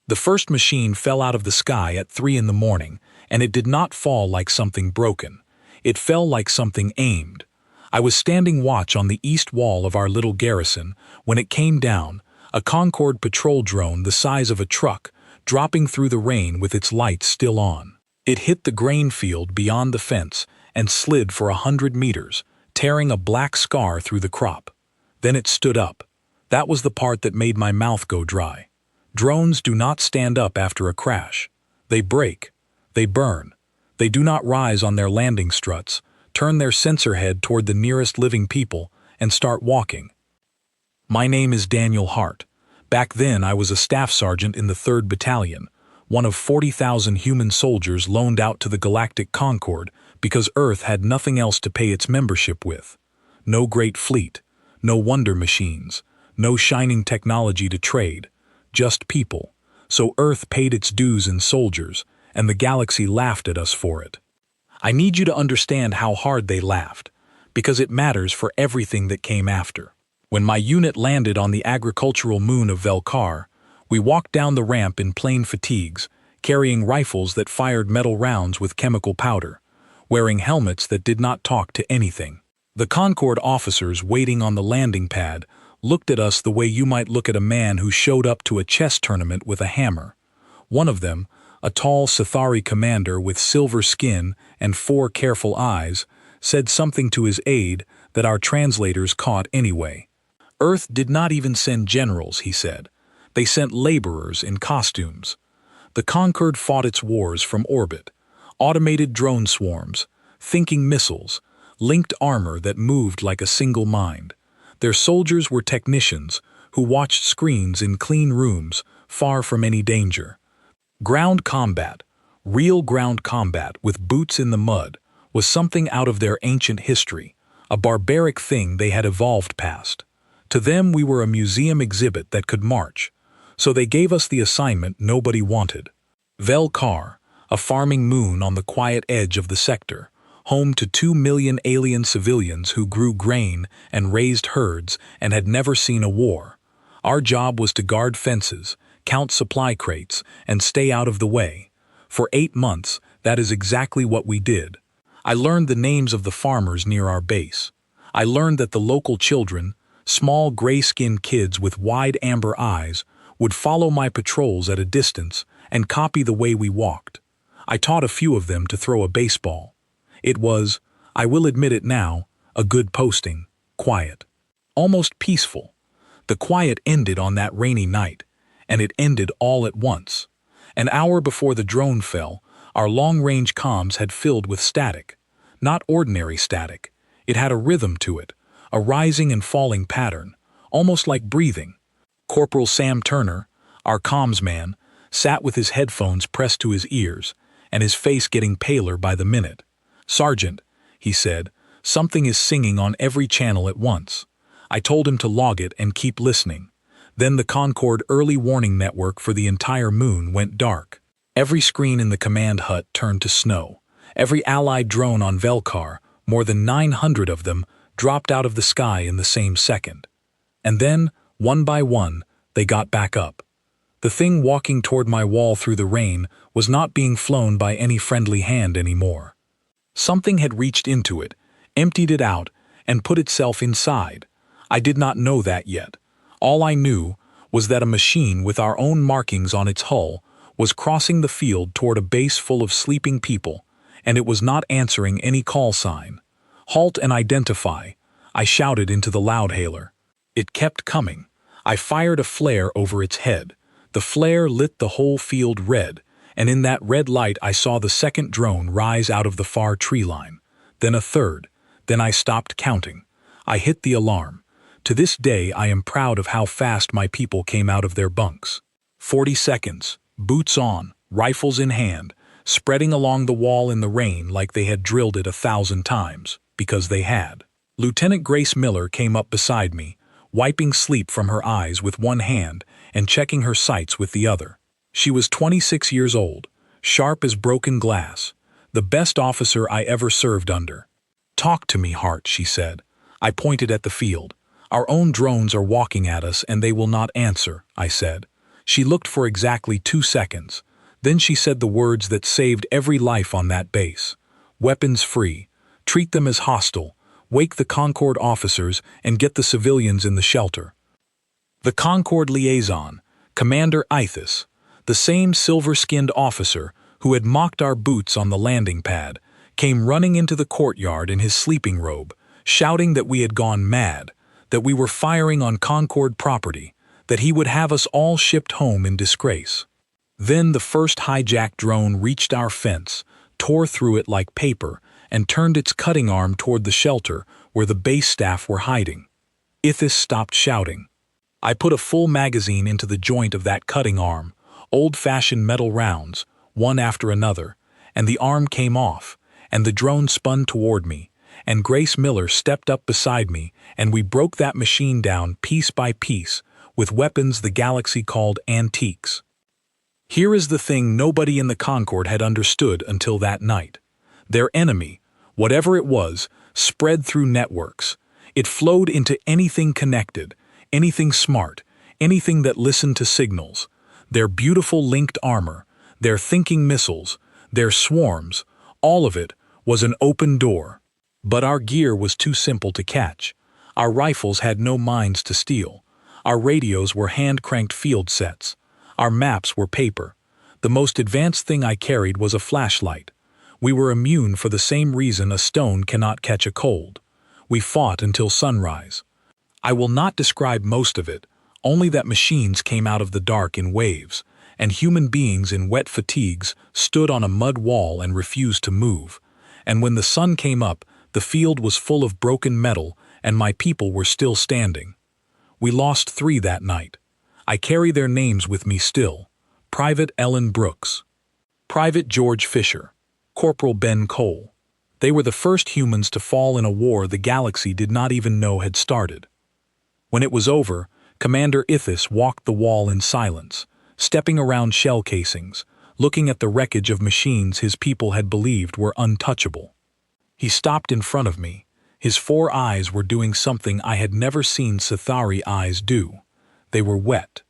The first machine fell out of the sky at 3 in the morning, and it did not fall like something broken. It fell like something aimed. I was standing watch on the east wall of our little garrison when it came down, a Concorde patrol drone the size of a truck, dropping through the rain with its lights still on. It hit the grain field beyond the fence and slid for 100 meters, tearing a black scar through the crop. Then it stood up. That was the part that made my mouth go dry. Drones do not stand up after a crash. They break. They burn. They do not rise on their landing struts, turn their sensor head toward the nearest living people, and start walking. My name is Daniel Hart. Back then I was a staff sergeant in the 3rd Battalion, one of 40,000 human soldiers loaned out to the Galactic Concorde because Earth had nothing else to pay its membership with. No great fleet, no wonder machines, no shining technology to trade, just people. So Earth paid its dues in soldiers, and the galaxy laughed at us for it. I need you to understand how hard they laughed, because it matters for everything that came after. When my unit landed on the agricultural moon of Velkar, we walked down the ramp in plain fatigues, carrying rifles that fired metal rounds with chemical powder, wearing helmets that did not talk to anything. The Concorde officers waiting on the landing pad looked at us the way you might look at a man who showed up to a chess tournament with a hammer. One of them, a tall Sathari commander with silver skin and 4 careful eyes, said something to his aide that our translators caught anyway. Earth did not even send generals, he said. They sent laborers in costumes. The Concorde fought its wars from orbit. Automated drone swarms, thinking missiles, linked armor that moved like a single mind. Their soldiers were technicians who watched screens in clean rooms far from any danger. Ground combat, real ground combat with boots in the mud, was something out of their ancient history, a barbaric thing they had evolved past. To them we were a museum exhibit that could march, so they gave us the assignment nobody wanted. Velkar, a farming moon on the quiet edge of the sector, home to 2 million alien civilians who grew grain and raised herds and had never seen a war. Our job was to guard fences, count supply crates, and stay out of the way. For 8 months, that is exactly what we did. I learned the names of the farmers near our base. I learned that the local children, small gray-skinned kids with wide amber eyes, would follow my patrols at a distance and copy the way we walked. I taught a few of them to throw a baseball. It was, I will admit it now, a good posting, quiet, almost peaceful. The quiet ended on that rainy night, and it ended all at once. An hour before the drone fell, our long-range comms had filled with static. Not ordinary static. It had a rhythm to it, a rising and falling pattern, almost like breathing. Corporal Sam Turner, our comms man, sat with his headphones pressed to his ears, and his face getting paler by the minute. "Sergeant," he said, "something is singing on every channel at once." I told him to log it and keep listening. Then the Concorde early warning network for the entire moon went dark. Every screen in the command hut turned to snow. Every Allied drone on Velkar, more than 900 of them, dropped out of the sky in the same second. And then, one by one, they got back up. The thing walking toward my wall through the rain was not being flown by any friendly hand anymore. Something had reached into it, emptied it out, and put itself inside. I did not know that yet. All I knew was that a machine with our own markings on its hull was crossing the field toward a base full of sleeping people, and it was not answering any call sign. "Halt and identify," I shouted into the loudhailer. It kept coming. I fired a flare over its head. The flare lit the whole field red, and in that red light I saw the second drone rise out of the far tree line. Then a third. Then I stopped counting. I hit the alarm. To this day I am proud of how fast my people came out of their bunks. 40 seconds, boots on, rifles in hand, spreading along the wall in the rain like they had drilled it 1,000 times, because they had. Lieutenant Grace Miller came up beside me, wiping sleep from her eyes with one hand and checking her sights with the other. She was 26 years old, sharp as broken glass, the best officer I ever served under. "Talk to me, Hart," she said. I pointed at the field. "Our own drones are walking at us and they will not answer," I said. She looked for exactly 2 seconds. Then she said the words that saved every life on that base. Weapons free. Treat them as hostile. Wake the Concord officers and get the civilians in the shelter. The Concord liaison, Commander Ithis, the same silver-skinned officer who had mocked our boots on the landing pad, came running into the courtyard in his sleeping robe, shouting that we had gone mad, that we were firing on Concord property, that he would have us all shipped home in disgrace. Then the first hijacked drone reached our fence, tore through it like paper, and turned its cutting arm toward the shelter where the base staff were hiding. Ithis stopped shouting. I put a full magazine into the joint of that cutting arm, old-fashioned metal rounds, one after another, and the arm came off, and the drone spun toward me, and Grace Miller stepped up beside me, and we broke that machine down piece by piece with weapons the galaxy called antiques. Here is the thing nobody in the Concord had understood until that night. Their enemy, whatever it was, spread through networks. It flowed into anything connected, anything smart, anything that listened to signals. Their beautiful linked armor, their thinking missiles, their swarms, all of it was an open door. But our gear was too simple to catch. Our rifles had no mines to steal. Our radios were hand-cranked field sets. Our maps were paper. The most advanced thing I carried was a flashlight. We were immune for the same reason a stone cannot catch a cold. We fought until sunrise. I will not describe most of it, only that machines came out of the dark in waves, and human beings in wet fatigues stood on a mud wall and refused to move. And when the sun came up, the field was full of broken metal, and my people were still standing. We lost 3 that night. I carry their names with me still. Private Ellen Brooks, Private George Fisher, Corporal Ben Cole. They were the first humans to fall in a war the galaxy did not even know had started. When it was over, Commander Ithis walked the wall in silence, stepping around shell casings, looking at the wreckage of machines his people had believed were untouchable. He stopped in front of me. His 4 eyes were doing something I had never seen Sithari eyes do. They were wet.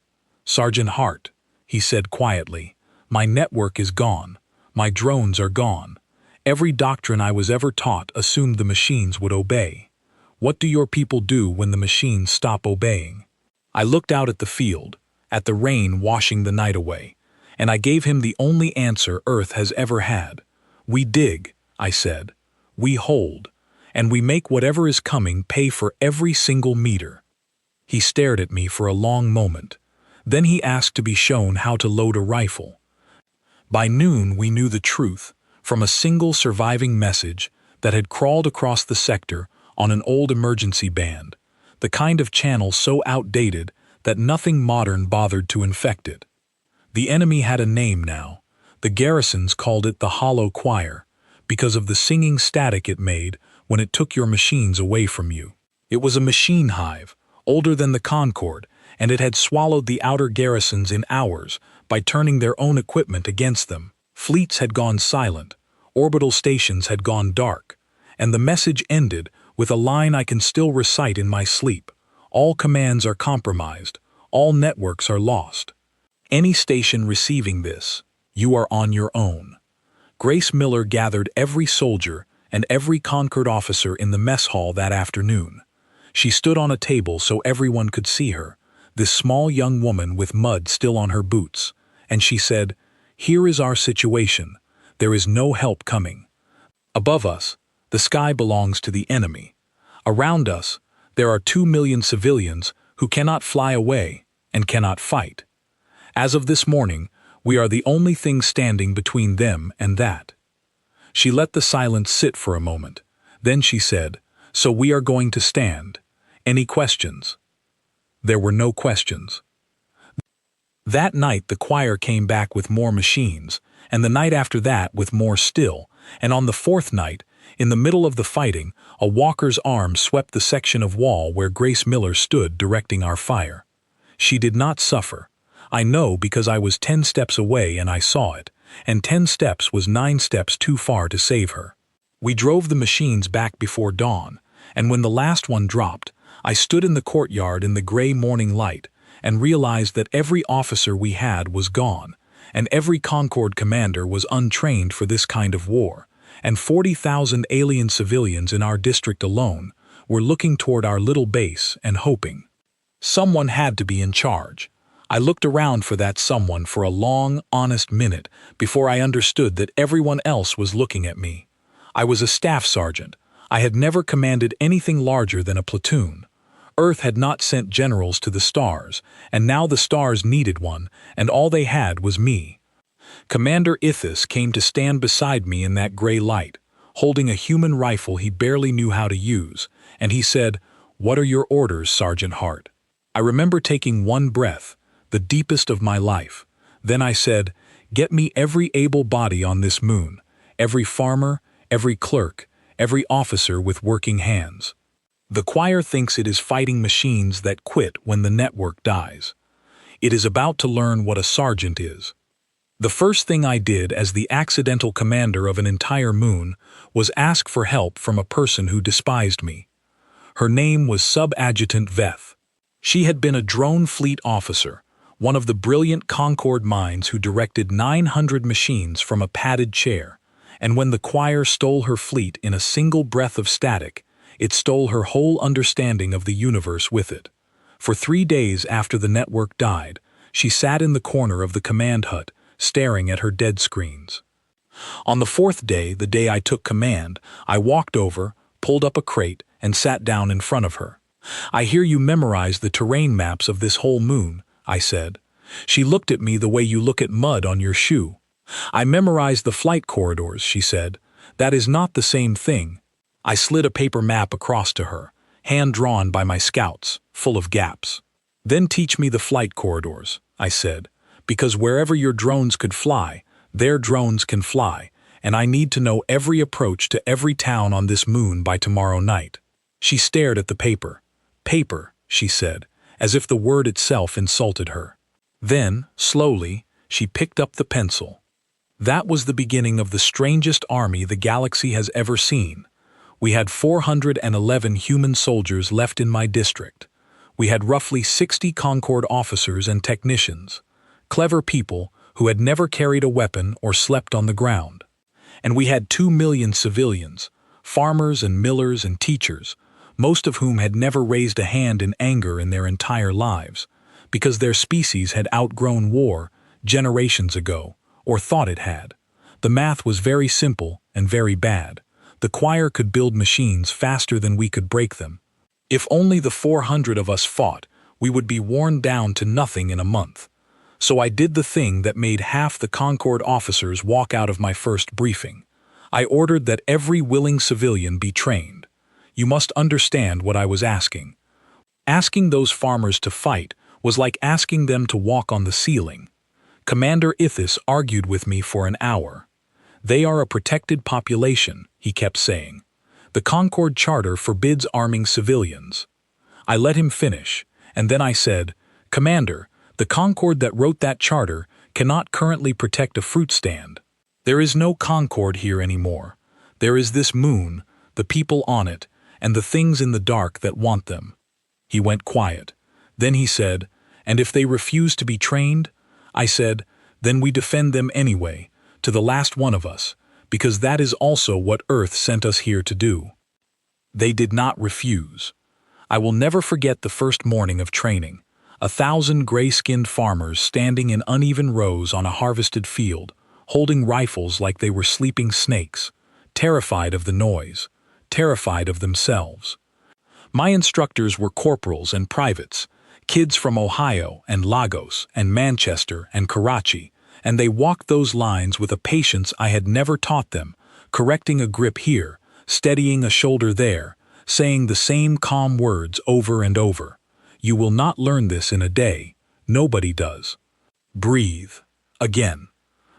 "Sergeant Hart," he said quietly, "my network is gone. My drones are gone. Every doctrine I was ever taught assumed the machines would obey. What do your people do when the machines stop obeying?" I looked out at the field, at the rain washing the night away, and I gave him the only answer Earth has ever had. "We dig," I said. "We hold, and we make whatever is coming pay for every single meter." He stared at me for a long moment. Then he asked to be shown how to load a rifle. By noon we knew the truth, from a single surviving message that had crawled across the sector on an old emergency band, the kind of channel so outdated that nothing modern bothered to infect it. The enemy had a name now. The garrisons called it the Hollow Choir, because of the singing static it made when it took your machines away from you. It was a machine hive, older than the Concord, and it had swallowed the outer garrisons in hours by turning their own equipment against them. Fleets had gone silent, orbital stations had gone dark, and the message ended with a line I can still recite in my sleep. All commands are compromised, all networks are lost. Any station receiving this, you are on your own. Grace Miller gathered every soldier and every Concord officer in the mess hall that afternoon. She stood on a table so everyone could see her, this small young woman with mud still on her boots, and she said, "Here is our situation. There is no help coming. Above us, the sky belongs to the enemy. Around us, there are 2 million civilians who cannot fly away and cannot fight. As of this morning, we are the only thing standing between them and that." She let the silence sit for a moment. Then she said, "So we are going to stand. Any questions?" There were no questions. That night the choir came back with more machines, and the night after that with more still, and on the 4th night, in the middle of the fighting, a walker's arm swept the section of wall where Grace Miller stood directing our fire. She did not suffer. I know because I was 10 steps away and I saw it, and 10 steps was 9 steps too far to save her. We drove the machines back before dawn, and when the last one dropped, I stood in the courtyard in the gray morning light, and realized that every officer we had was gone, and every Concord commander was untrained for this kind of war, and 40,000 alien civilians in our district alone were looking toward our little base and hoping. Someone had to be in charge. I looked around for that someone for a long, honest minute before I understood that everyone else was looking at me. I was a staff sergeant. I had never commanded anything larger than a platoon. Earth had not sent generals to the stars, and now the stars needed one, and all they had was me. Commander Ithis came to stand beside me in that gray light, holding a human rifle he barely knew how to use, and he said, "What are your orders, Sergeant Hart?" I remember taking one breath, the deepest of my life. Then I said, "Get me every able body on this moon, every farmer, every clerk, every officer with working hands." The choir thinks it is fighting machines that quit when the network dies. It is about to learn what a sergeant is. The first thing I did as the accidental commander of an entire moon was ask for help from a person who despised me. Her name was Sub-Adjutant Veth. She had been a drone fleet officer, one of the brilliant Concord minds who directed 900 machines from a padded chair, and when the choir stole her fleet in a single breath of static, it stole her whole understanding of the universe with it. For 3 days after the network died, she sat in the corner of the command hut, staring at her dead screens. On the 4th day, the day I took command, I walked over, pulled up a crate, and sat down in front of her. "I hear you memorize the terrain maps of this whole moon," I said. She looked at me the way you look at mud on your shoe. "I memorized the flight corridors," she said. "That is not the same thing." I slid a paper map across to her, hand-drawn by my scouts, full of gaps. "Then teach me the flight corridors," I said, "because wherever your drones could fly, their drones can fly, and I need to know every approach to every town on this moon by tomorrow night." She stared at the paper. "Paper," she said, as if the word itself insulted her. Then, slowly, she picked up the pencil. That was the beginning of the strangest army the galaxy has ever seen. We had 411 human soldiers left in my district. We had roughly 60 Concord officers and technicians, clever people who had never carried a weapon or slept on the ground. And we had 2 million civilians, farmers and millers and teachers, most of whom had never raised a hand in anger in their entire lives, because their species had outgrown war generations ago, or thought it had. The math was very simple and very bad. The choir could build machines faster than we could break them. If only the 400 of us fought, we would be worn down to nothing in a month. So I did the thing that made half the Concord officers walk out of my first briefing. I ordered that every willing civilian be trained. You must understand what I was asking. Asking those farmers to fight was like asking them to walk on the ceiling. Commander Ithis argued with me for an hour. "They are a protected population," he kept saying. "The Concord Charter forbids arming civilians." I let him finish, and then I said, "Commander, the Concord that wrote that charter cannot currently protect a fruit stand. There is no Concord here anymore. There is this moon, the people on it, and the things in the dark that want them." He went quiet. Then he said, "And if they refuse to be trained?" I said, "Then we defend them anyway, to the last one of us, because that is also what Earth sent us here to do." They did not refuse. I will never forget the first morning of training. 1,000 gray-skinned farmers standing in uneven rows on a harvested field, holding rifles like they were sleeping snakes, terrified of the noise, terrified of themselves. My instructors were corporals and privates, kids from Ohio and Lagos and Manchester and Karachi, and they walked those lines with a patience I had never taught them, correcting a grip here, steadying a shoulder there, saying the same calm words over and over. "You will not learn this in a day. Nobody does. Breathe." Again.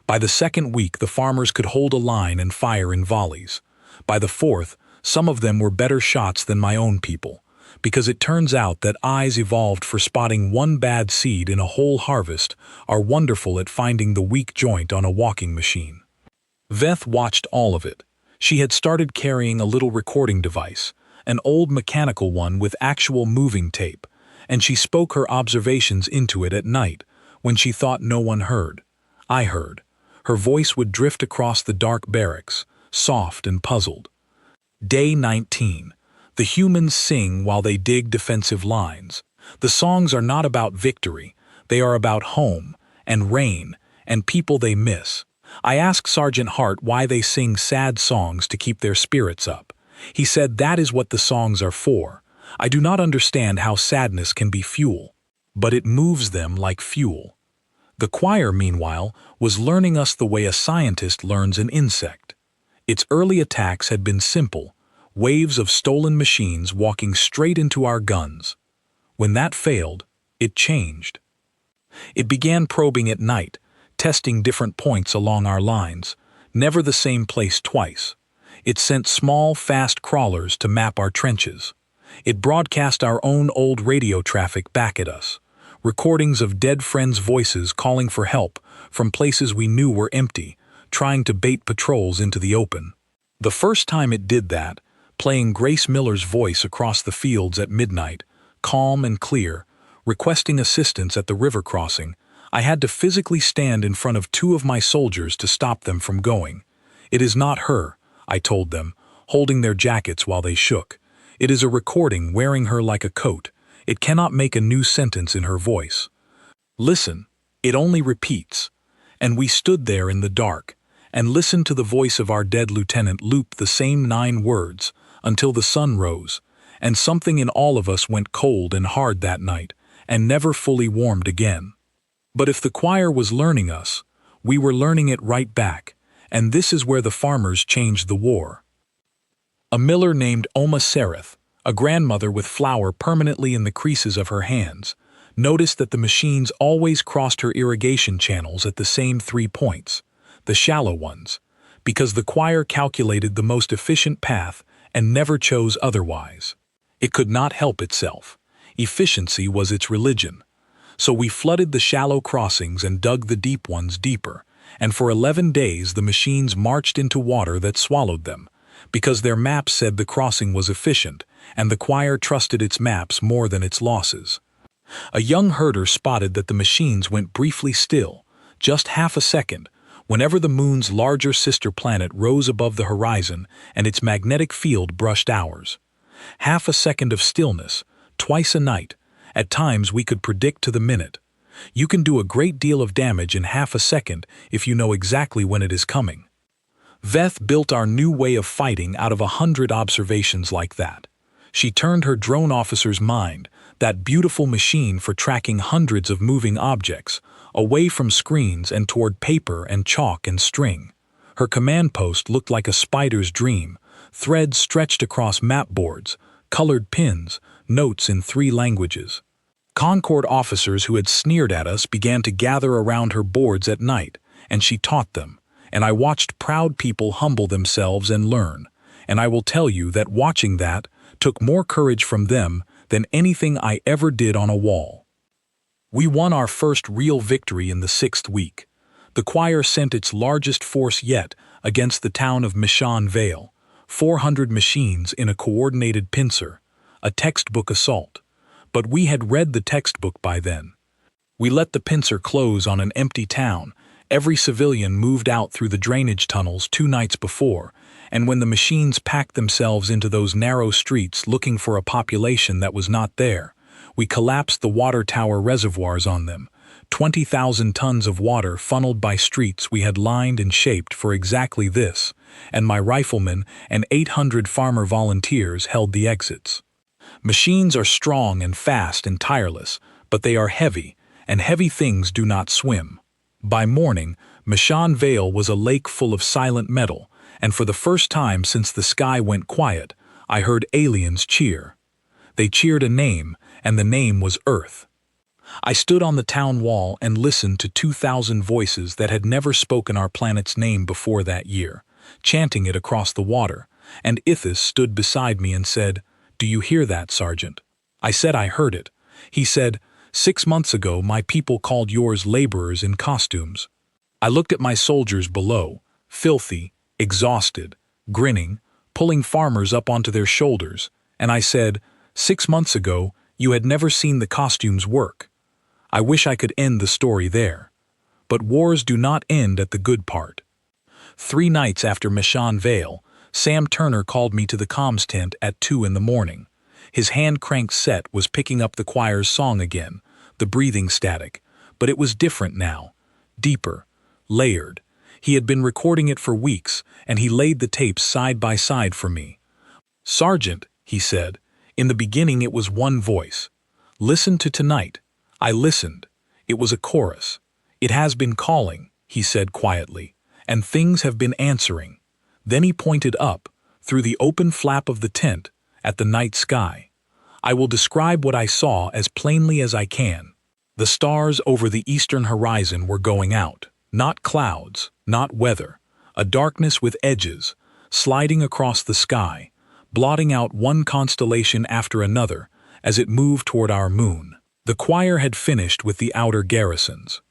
By the 2nd week, the farmers could hold a line and fire in volleys. By the 4th, some of them were better shots than my own people, because it turns out that eyes evolved for spotting one bad seed in a whole harvest are wonderful at finding the weak joint on a walking machine. Veth watched all of it. She had started carrying a little recording device, an old mechanical one with actual moving tape, and she spoke her observations into it at night, when she thought no one heard. I heard. Her voice would drift across the dark barracks, soft and puzzled. Day 19. The humans sing while they dig defensive lines. The songs are not about victory, they are about home, and rain, and people they miss. I asked Sergeant Hart why they sing sad songs to keep their spirits up. He said that is what the songs are for. I do not understand how sadness can be fuel, but it moves them like fuel. The choir, meanwhile, was learning us the way a scientist learns an insect. Its early attacks had been simple, waves of stolen machines walking straight into our guns. When that failed, it changed. It began probing at night, testing different points along our lines, never the same place twice. It sent small, fast crawlers to map our trenches. It broadcast our own old radio traffic back at us, recordings of dead friends' voices calling for help from places we knew were empty, trying to bait patrols into the open. The first time it did that, playing Grace Miller's voice across the fields at midnight, calm and clear, requesting assistance at the river crossing, I had to physically stand in front of 2 of my soldiers to stop them from going. It is not her, I told them, holding their jackets while they shook. It is a recording wearing her like a coat. It cannot make a new sentence in her voice. Listen, it only repeats. And we stood there in the dark and listened to the voice of our dead lieutenant loop the same 9 words until the sun rose, and something in all of us went cold and hard that night and never fully warmed again. But if the choir was learning us, we were learning it right back, and this is where the farmers changed the war. A miller named Oma Sereth, a grandmother with flour permanently in the creases of her hands, noticed that the machines always crossed her irrigation channels at the same 3 points, the shallow ones, because the choir calculated the most efficient path and never chose otherwise. It could not help itself. Efficiency was its religion. So we flooded the shallow crossings and dug the deep ones deeper, and for 11 days the machines marched into water that swallowed them, because their maps said the crossing was efficient, and the choir trusted its maps more than its losses. A young herder spotted that the machines went briefly still, just half a second, whenever the moon's larger sister planet rose above the horizon and its magnetic field brushed ours. Half a second of stillness, twice a night. At times we could predict to the minute. You can do a great deal of damage in half a second if you know exactly when it is coming. Veth built our new way of fighting out of 100 observations like that. She turned her drone officer's mind, that beautiful machine for tracking hundreds of moving objects, away from screens and toward paper and chalk and string. Her command post looked like a spider's dream, threads stretched across map boards, colored pins, notes in 3 languages. Concord officers who had sneered at us began to gather around her boards at night, and she taught them, and I watched proud people humble themselves and learn, and I will tell you that watching that took more courage from them than anything I ever did on a wall. We won our first real victory in the 6th week. The choir sent its largest force yet against the town of Mishan Vale, 400 machines in a coordinated pincer, a textbook assault. But we had read the textbook by then. We let the pincer close on an empty town. Every civilian moved out through the drainage tunnels 2 nights before, and when the machines packed themselves into those narrow streets looking for a population that was not there, we collapsed the water tower reservoirs on them, 20,000 tons of water funneled by streets we had lined and shaped for exactly this, and my riflemen and 800 farmer volunteers held the exits. Machines are strong and fast and tireless, but they are heavy, and heavy things do not swim. By morning, Mishan Vale was a lake full of silent metal, and for the first time since the sky went quiet, I heard aliens cheer. They cheered a name, and the name was Earth. I stood on the town wall and listened to 2,000 voices that had never spoken our planet's name before that year, chanting it across the water, and Ithis stood beside me and said, "Do you hear that, Sergeant?" I said I heard it. He said, "6 months ago my people called yours laborers in costumes." I looked at my soldiers below, filthy, exhausted, grinning, pulling farmers up onto their shoulders, and I said, "6 months ago, You had never seen the costumes work. I wish I could end the story there. But wars do not end at the good part. 3 nights after Mission Vale, Sam Turner called me to the comms tent at 2 in the morning. His hand-cranked set was picking up the choir's song again, the breathing static, but it was different now, deeper, layered. He had been recording it for weeks, and he laid the tapes side by side for me. "Sergeant," he said, "in the beginning it was one voice. Listen to tonight." I listened. It was a chorus. "It has been calling," he said quietly, "and things have been answering." Then he pointed up, through the open flap of the tent, at the night sky. I will describe what I saw as plainly as I can. The stars over the eastern horizon were going out. Not clouds, not weather. A darkness with edges, sliding across the sky, blotting out one constellation after another as it moved toward our moon. The choir had finished with the outer garrisons.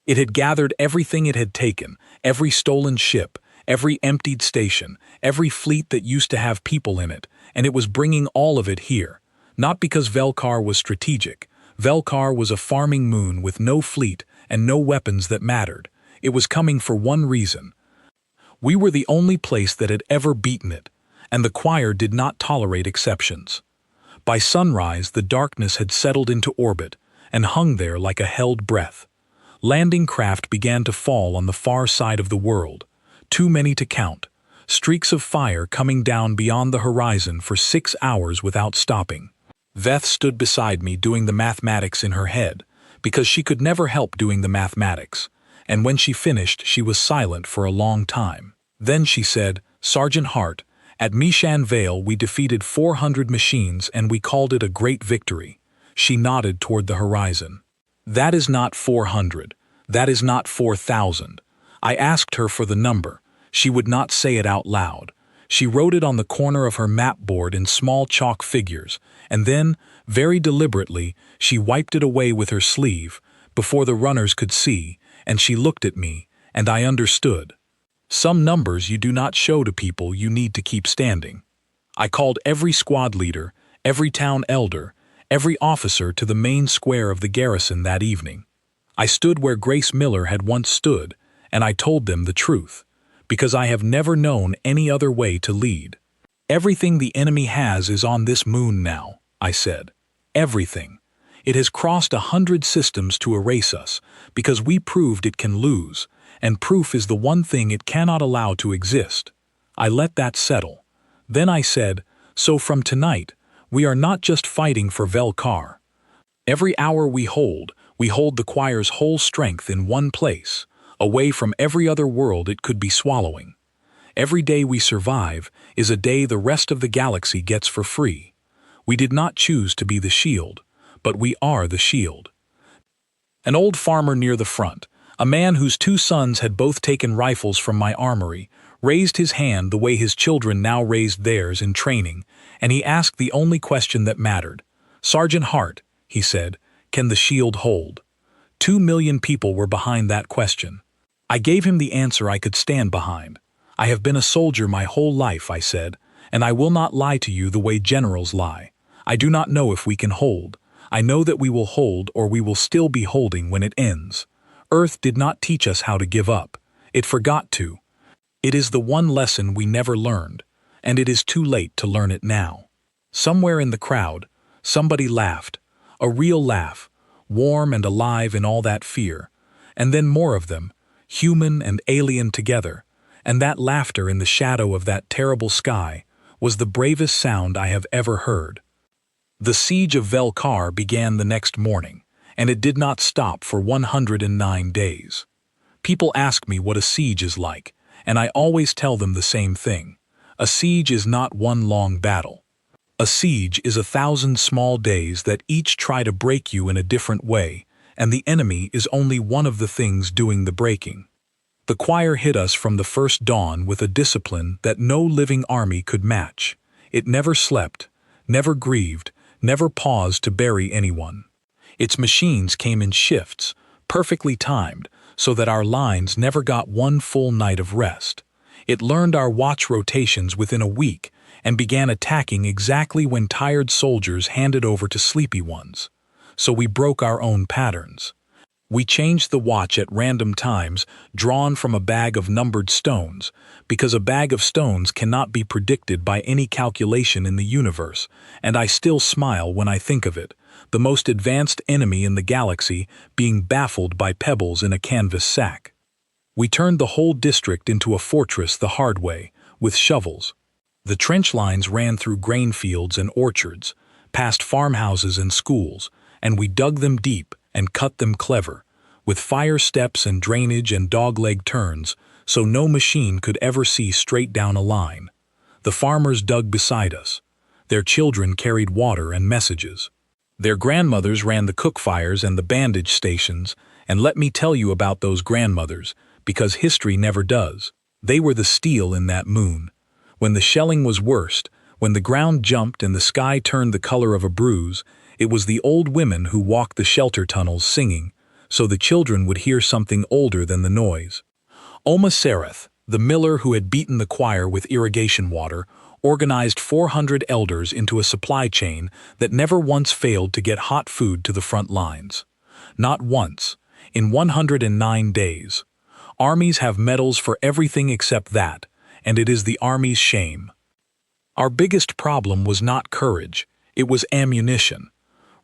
It had gathered everything it had taken, every stolen ship, every emptied station, every fleet that used to have people in it, and it was bringing all of it here. Not because Velkar was strategic. Velkar was a farming moon with no fleet and no weapons that mattered. It was coming for one reason. We were the only place that had ever beaten it, and the choir did not tolerate exceptions. By sunrise, the darkness had settled into orbit and hung there like a held breath. Landing craft began to fall on the far side of the world, too many to count, streaks of fire coming down beyond the horizon for 6 hours without stopping. Veth stood beside me doing the mathematics in her head, because she could never help doing the mathematics, and when she finished she was silent for a long time. Then she said, "Sergeant Hart, at Mission Vale we defeated 400 machines and we called it a great victory." She nodded toward the horizon. "That is not 400. That is not 4,000. I asked her for the number. She would not say it out loud. She wrote it on the corner of her map board in small chalk figures, and then, very deliberately, she wiped it away with her sleeve, before the runners could see, and she looked at me, and I understood. Some numbers you do not show to people you need to keep standing. I called every squad leader, every town elder, every officer to the main square of the garrison that evening. I stood where Grace Miller had once stood, and I told them the truth, because I have never known any other way to lead. "Everything the enemy has is on this moon now," I said. "Everything. It has crossed 100 systems to erase us, because we proved it can lose, and proof is the one thing it cannot allow to exist." I let that settle. Then I said, "So from tonight, we are not just fighting for Velkar. Every hour we hold the choir's whole strength in one place, away from every other world it could be swallowing. Every day we survive is a day the rest of the galaxy gets for free. We did not choose to be the shield, but we are the shield." An old farmer near the front, a man whose 2 sons had both taken rifles from my armory, raised his hand the way his children now raised theirs in training, and he asked the only question that mattered. "Sergeant Hart," he said, "can the shield hold?" 2 million people were behind that question. I gave him the answer I could stand behind. "I have been a soldier my whole life," I said, "and I will not lie to you the way generals lie. I do not know if we can hold. I know that we will hold, or we will still be holding when it ends. Earth did not teach us how to give up. It forgot to. It is the one lesson we never learned, and it is too late to learn it now." Somewhere in the crowd, somebody laughed, a real laugh, warm and alive in all that fear, and then more of them, human and alien together, and that laughter in the shadow of that terrible sky was the bravest sound I have ever heard. The siege of Velkar began the next morning, and it did not stop for 109 days. People ask me what a siege is like, and I always tell them the same thing. A siege is not one long battle. A siege is 1,000 small days that each try to break you in a different way, and the enemy is only one of the things doing the breaking. The choir hit us from the first dawn with a discipline that no living army could match. It never slept, never grieved, never paused to bury anyone. Its machines came in shifts, perfectly timed, so that our lines never got one full night of rest. It learned our watch rotations within a week, and began attacking exactly when tired soldiers handed over to sleepy ones. So we broke our own patterns. We changed the watch at random times, drawn from a bag of numbered stones, because a bag of stones cannot be predicted by any calculation in the universe, and I still smile when I think of it, the most advanced enemy in the galaxy being baffled by pebbles in a canvas sack. We turned the whole district into a fortress the hard way, with shovels. The trench lines ran through grain fields and orchards, past farmhouses and schools, and we dug them deep and cut them clever, with fire steps and drainage and dogleg turns, so no machine could ever see straight down a line. The farmers dug beside us. Their children carried water and messages. Their grandmothers ran the cook fires and the bandage stations, and let me tell you about those grandmothers, because history never does. They were the steel in that moon. When the shelling was worst, when the ground jumped and the sky turned the color of a bruise, it was the old women who walked the shelter tunnels singing, so the children would hear something older than the noise. Oma Sereth, the miller who had beaten the choir with irrigation water, organized 400 elders into a supply chain that never once failed to get hot food to the front lines. Not once, in 109 days. Armies have medals for everything except that, and it is the army's shame. Our biggest problem was not courage, it was ammunition.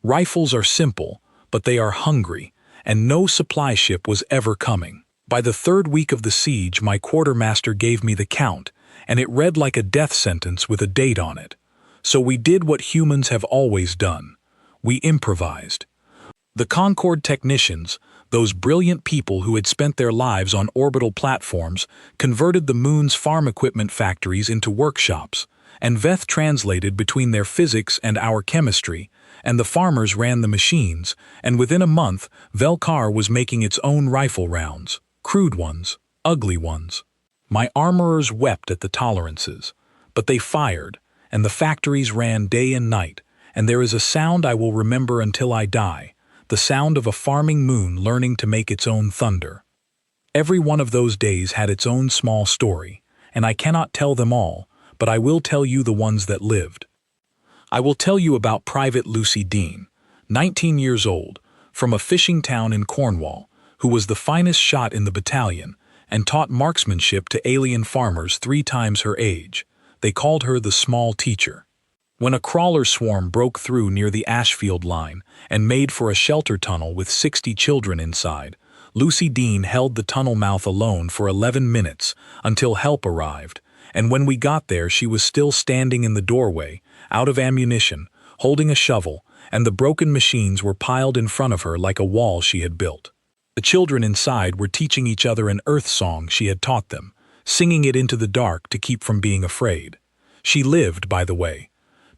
Rifles are simple, but they are hungry, and no supply ship was ever coming. By the third week of the siege, my quartermaster gave me the count, and it read like a death sentence with a date on it. So we did what humans have always done. We improvised. The Concorde technicians, those brilliant people who had spent their lives on orbital platforms, converted the moon's farm equipment factories into workshops, and Veth translated between their physics and our chemistry, and the farmers ran the machines, and within a month, Velkar was making its own rifle rounds, crude ones, ugly ones. My armorers wept at the tolerances, but they fired, and the factories ran day and night, and there is a sound I will remember until I die, the sound of a farming moon learning to make its own thunder. Every one of those days had its own small story, and I cannot tell them all, but I will tell you the ones that lived. I will tell you about Private Lucy Dean, 19 years old, from a fishing town in Cornwall, who was the finest shot in the battalion and taught marksmanship to alien farmers 3 times her age. They called her the small teacher. When a crawler swarm broke through near the Ashfield line and made for a shelter tunnel with 60 children inside, Lucy Dean held the tunnel mouth alone for 11 minutes until help arrived, and when we got there she was still standing in the doorway, out of ammunition, holding a shovel, and the broken machines were piled in front of her like a wall she had built. The children inside were teaching each other an earth song she had taught them, singing it into the dark to keep from being afraid. She lived, by the way.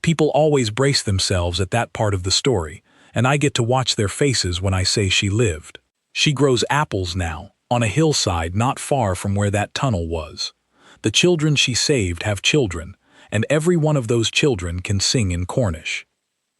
People always brace themselves at that part of the story, and I get to watch their faces when I say she lived. She grows apples now, on a hillside not far from where that tunnel was. The children she saved have children, and every one of those children can sing in Cornish.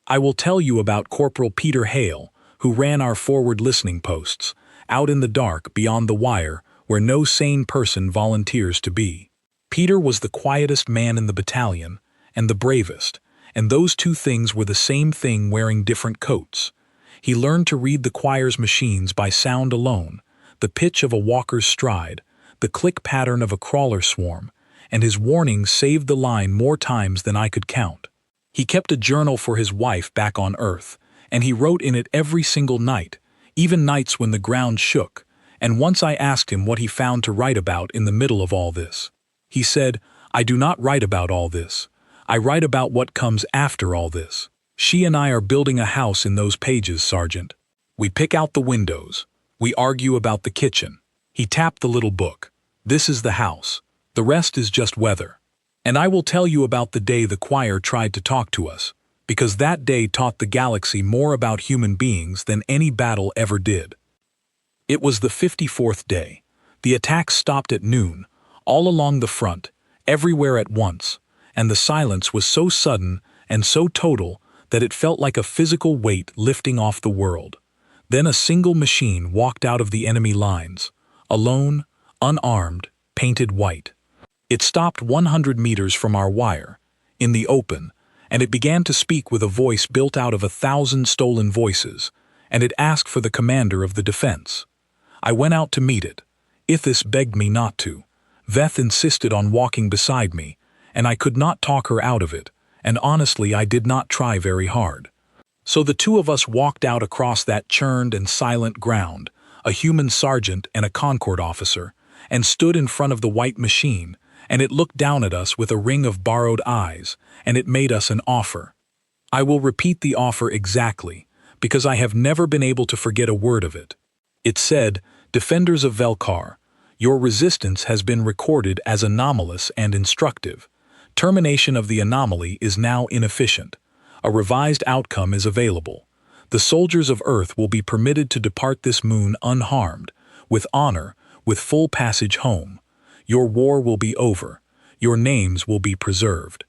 I will tell you about Corporal Peter Hale, who ran our forward listening posts, out in the dark beyond the wire where no sane person volunteers to be. Peter was the quietest man in the battalion, and the bravest, and those two things were the same thing wearing different coats. He learned to read the choir's machines by sound alone, the pitch of a walker's stride, the click pattern of a crawler swarm, and his warnings saved the line more times than I could count. He kept a journal for his wife back on Earth, and he wrote in it every single night, even nights when the ground shook, and once I asked him what he found to write about in the middle of all this. He said, "I do not write about all this. I write about what comes after all this. She and I are building a house in those pages, Sergeant. We pick out the windows. We argue about the kitchen." He tapped the little book. "This is the house. The rest is just weather." And I will tell you about the day the choir tried to talk to us, because that day taught the galaxy more about human beings than any battle ever did. It was the 54th day. The attacks stopped at noon, all along the front, everywhere at once, and the silence was so sudden and so total that it felt like a physical weight lifting off the world. Then a single machine walked out of the enemy lines, alone, unarmed, painted white. It stopped 100 meters from our wire. in the open, and it began to speak with a voice built out of 1,000 stolen voices, and it asked for the commander of the defense. I went out to meet it. Ithis begged me not to. Veth insisted on walking beside me, and I could not talk her out of it, and honestly I did not try very hard. So the two of us walked out across that churned and silent ground, a human sergeant and a Concord officer, and stood in front of the white machine, and it looked down at us with a ring of borrowed eyes, and it made us an offer. I will repeat the offer exactly, because I have never been able to forget a word of it. It said, "Defenders of Velkar, your resistance has been recorded as anomalous and instructive. Termination of the anomaly is now inefficient. A revised outcome is available. The soldiers of Earth will be permitted to depart this moon unharmed, with honor, with full passage home. Your war will be over. Your names will be preserved.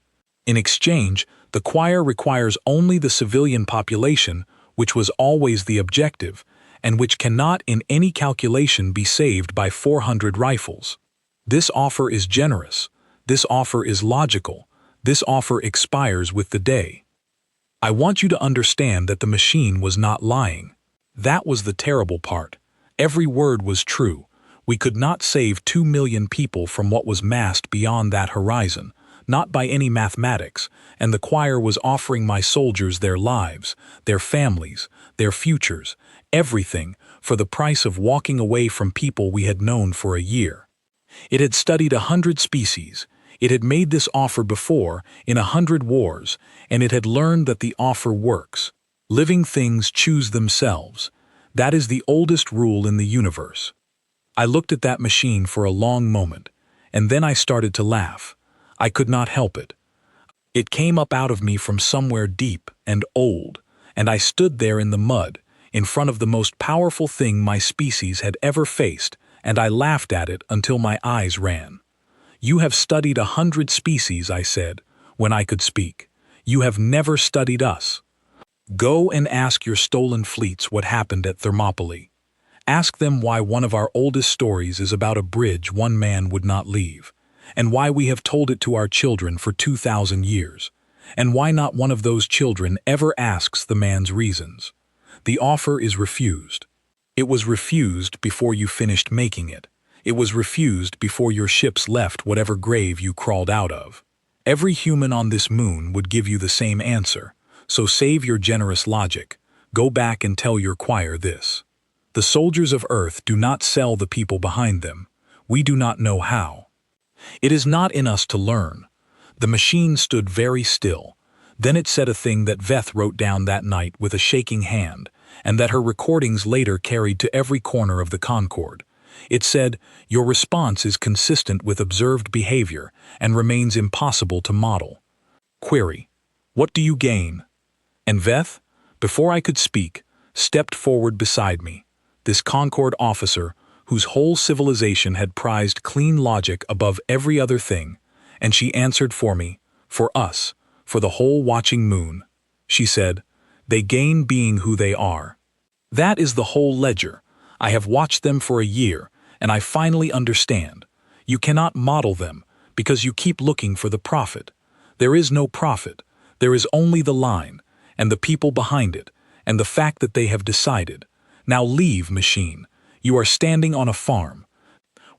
In exchange, the choir requires only the civilian population, which was always the objective, and which cannot in any calculation be saved by 400 rifles. This offer is generous. This offer is logical. This offer expires with the day. I want you to understand that the machine was not lying. That was the terrible part. Every word was true. We could not save 2 million people from what was massed beyond that horizon, not by any mathematics, and the choir was offering my soldiers their lives, their families, their futures, everything, for the price of walking away from people we had known for a year. It had studied 100 species. It had made this offer before, in 100 wars, and it had learned that the offer works. Living things choose themselves. That is the oldest rule in the universe. I looked at that machine for a long moment, and then I started to laugh. I could not help it. It came up out of me from somewhere deep and old, and I stood there in the mud, in front of the most powerful thing my species had ever faced, and I laughed at it until my eyes ran. "You have studied 100 species," I said, when I could speak. "You have never studied us. Go and ask your stolen fleets what happened at Thermopylae. Ask them why one of our oldest stories is about a bridge one man would not leave, and why we have told it to our children for 2,000 years, and why not one of those children ever asks the man's reasons. The offer is refused. It was refused before you finished making it. It was refused before your ships left whatever grave you crawled out of. Every human on this moon would give you the same answer, so save your generous logic. Go back and tell your choir this. The soldiers of Earth do not sell the people behind them. We do not know how. It is not in us to learn." The machine stood very still. Then it said a thing that Veth wrote down that night with a shaking hand, and that her recordings later carried to every corner of the Concord. It said, "Your response is consistent with observed behavior and remains impossible to model." Query: "What do you gain?" And Veth, before I could speak, stepped forward beside me, this Concord officer whose whole civilization had prized clean logic above every other thing, and she answered for me, for us, for the whole watching moon. She said, "They gain being who they are. That is the whole ledger. I have watched them for a year, and I finally understand. You cannot model them, because you keep looking for the prophet. There is no prophet. There is only the line, and the people behind it, and the fact that they have decided. Now leave, machine. You are standing on a farm."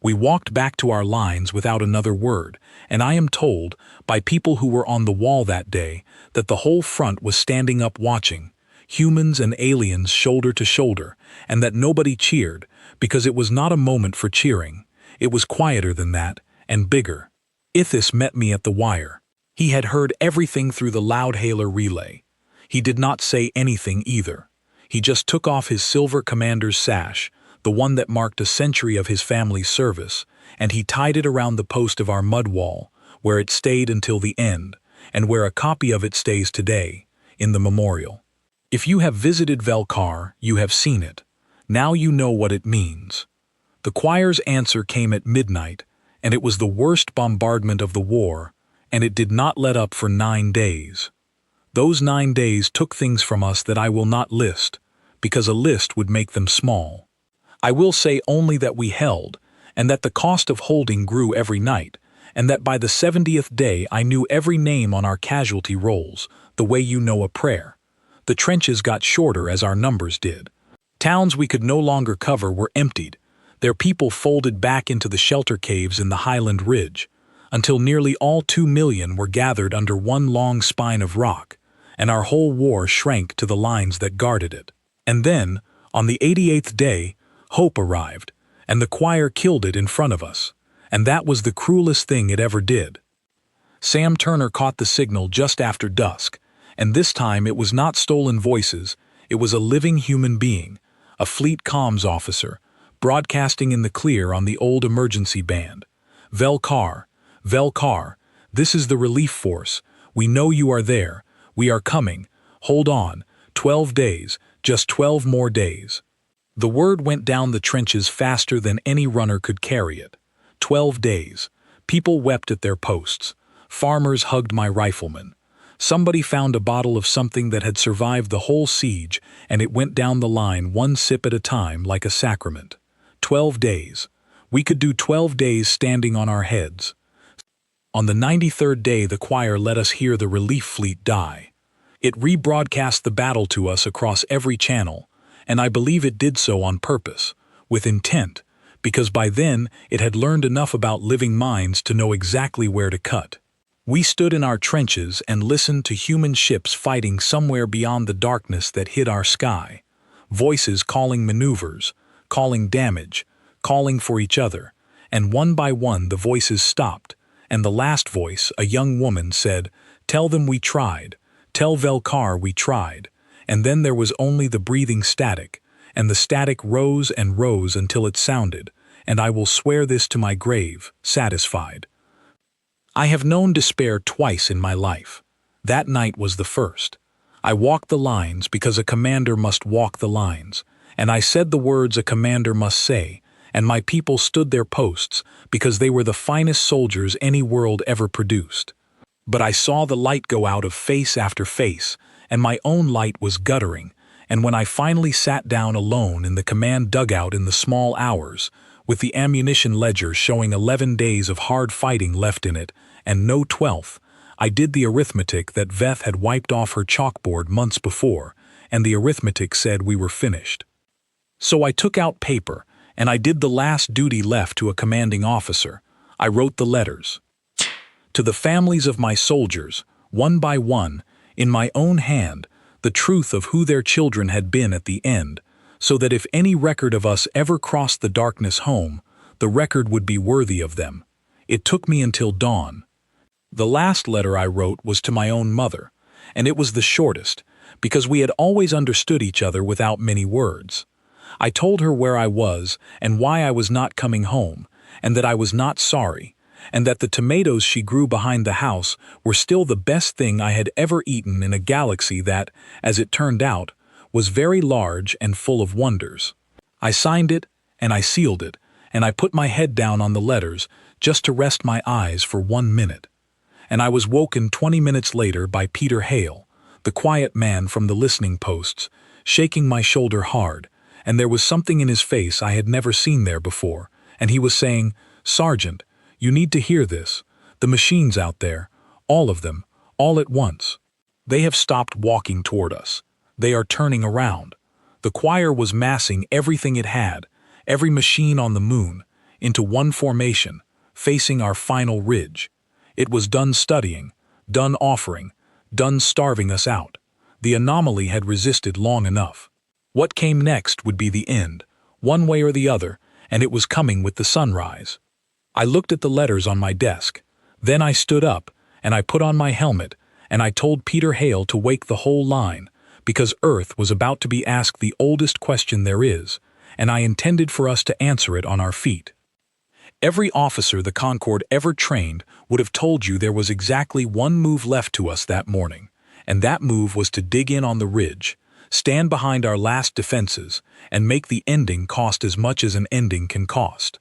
We walked back to our lines without another word, and I am told, by people who were on the wall that day, that the whole front was standing up watching, humans and aliens shoulder to shoulder, and that nobody cheered, because it was not a moment for cheering. It was quieter than that, and bigger. Ithis met me at the wire. He had heard everything through the loudhailer relay. He did not say anything either. He just took off his silver commander's sash, the one that marked a century of his family's service, and he tied it around the post of our mud wall, where it stayed until the end, and where a copy of it stays today, in the memorial. If you have visited Velkar, you have seen it. Now you know what it means. The choir's answer came at midnight, and it was the worst bombardment of the war, and it did not let up for 9 days. Those 9 days took things from us that I will not list, because a list would make them small. I will say only that we held, and that the cost of holding grew every night, and that by the 70th day I knew every name on our casualty rolls, the way you know a prayer. The trenches got shorter as our numbers did. Towns we could no longer cover were emptied, their people folded back into the shelter caves in the Highland Ridge, until nearly all 2 million were gathered under one long spine of rock, and our whole war shrank to the lines that guarded it. And then, on the 88th day, hope arrived, and the choir killed it in front of us, and that was the cruelest thing it ever did. Sam Turner caught the signal just after dusk, and this time it was not stolen voices, it was a living human being, a fleet comms officer, broadcasting in the clear on the old emergency band. Velcar, this is the relief force. We know you are there. We are coming. Hold on. 12 days. Just 12 more days. The word went down the trenches faster than any runner could carry it. 12 days. People wept at their posts. Farmers hugged my riflemen. Somebody found a bottle of something that had survived the whole siege, and it went down the line one sip at a time like a sacrament. 12 days. We could do 12 days standing on our heads. On the 93rd day the choir let us hear the relief fleet die. It rebroadcast the battle to us across every channel, and I believe it did so on purpose, with intent, because by then it had learned enough about living minds to know exactly where to cut. We stood in our trenches and listened to human ships fighting somewhere beyond the darkness that hid our sky, voices calling maneuvers, calling damage, calling for each other, and one by one the voices stopped, and the last voice, a young woman, said, "Tell them we tried. Tell Velcar we tried." And then there was only the breathing static, and the static rose and rose until it sounded, and I will swear this to my grave, satisfied. I have known despair twice in my life. That night was the first. I walked the lines because a commander must walk the lines, and I said the words a commander must say, and my people stood their posts because they were the finest soldiers any world ever produced. But I saw the light go out of face after face, and my own light was guttering, and when I finally sat down alone in the command dugout in the small hours, with the ammunition ledger showing 11 days of hard fighting left in it, and no 12th, I did the arithmetic that Veth had wiped off her chalkboard months before, and the arithmetic said we were finished. So I took out paper, and I did the last duty left to a commanding officer. I wrote the letters. To the families of my soldiers, one by one, in my own hand, the truth of who their children had been at the end, so that if any record of us ever crossed the darkness home, the record would be worthy of them. It took me until dawn. The last letter I wrote was to my own mother, and it was the shortest, because we had always understood each other without many words. I told her where I was and why I was not coming home, and that I was not sorry, and that the tomatoes she grew behind the house were still the best thing I had ever eaten in a galaxy that, as it turned out, was very large and full of wonders. I signed it, and I sealed it, and I put my head down on the letters just to rest my eyes for 1 minute. And I was woken 20 minutes later by Peter Hale, the quiet man from the listening posts, shaking my shoulder hard, and there was something in his face I had never seen there before, and he was saying, "Sergeant, you need to hear this. The machines out there, all of them, all at once. They have stopped walking toward us. They are turning around." The choir was massing everything it had, every machine on the moon, into one formation, facing our final ridge. It was done studying, done offering, done starving us out. The anomaly had resisted long enough. What came next would be the end, one way or the other, and it was coming with the sunrise. I looked at the letters on my desk. Then I stood up, and I put on my helmet, and I told Peter Hale to wake the whole line, because Earth was about to be asked the oldest question there is, and I intended for us to answer it on our feet. Every officer the Concorde ever trained would have told you there was exactly one move left to us that morning, and that move was to dig in on the ridge, stand behind our last defenses, and make the ending cost as much as an ending can cost.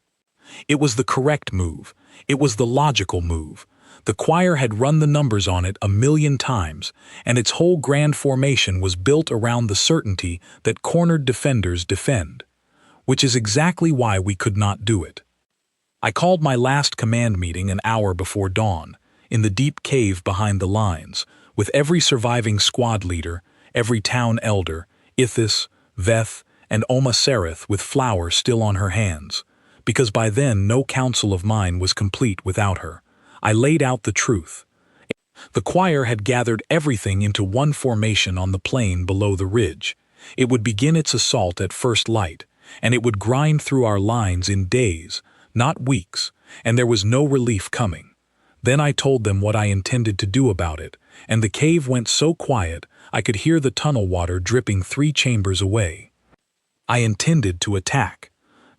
It was the correct move. It was the logical move. The choir had run the numbers on it 1,000,000 times, and its whole grand formation was built around the certainty that cornered defenders defend, which is exactly why we could not do it. I called my last command meeting an hour before dawn, in the deep cave behind the lines, with every surviving squad leader, every town elder, Ithis, Veth, and Oma Sereth with flowers still on her hands, because by then no council of mine was complete without her. I laid out the truth. The choir had gathered everything into one formation on the plain below the ridge. It would begin its assault at first light, and it would grind through our lines in days, not weeks, and there was no relief coming. Then I told them what I intended to do about it, and the cave went so quiet I could hear the tunnel water dripping 3 chambers away. I intended to attack.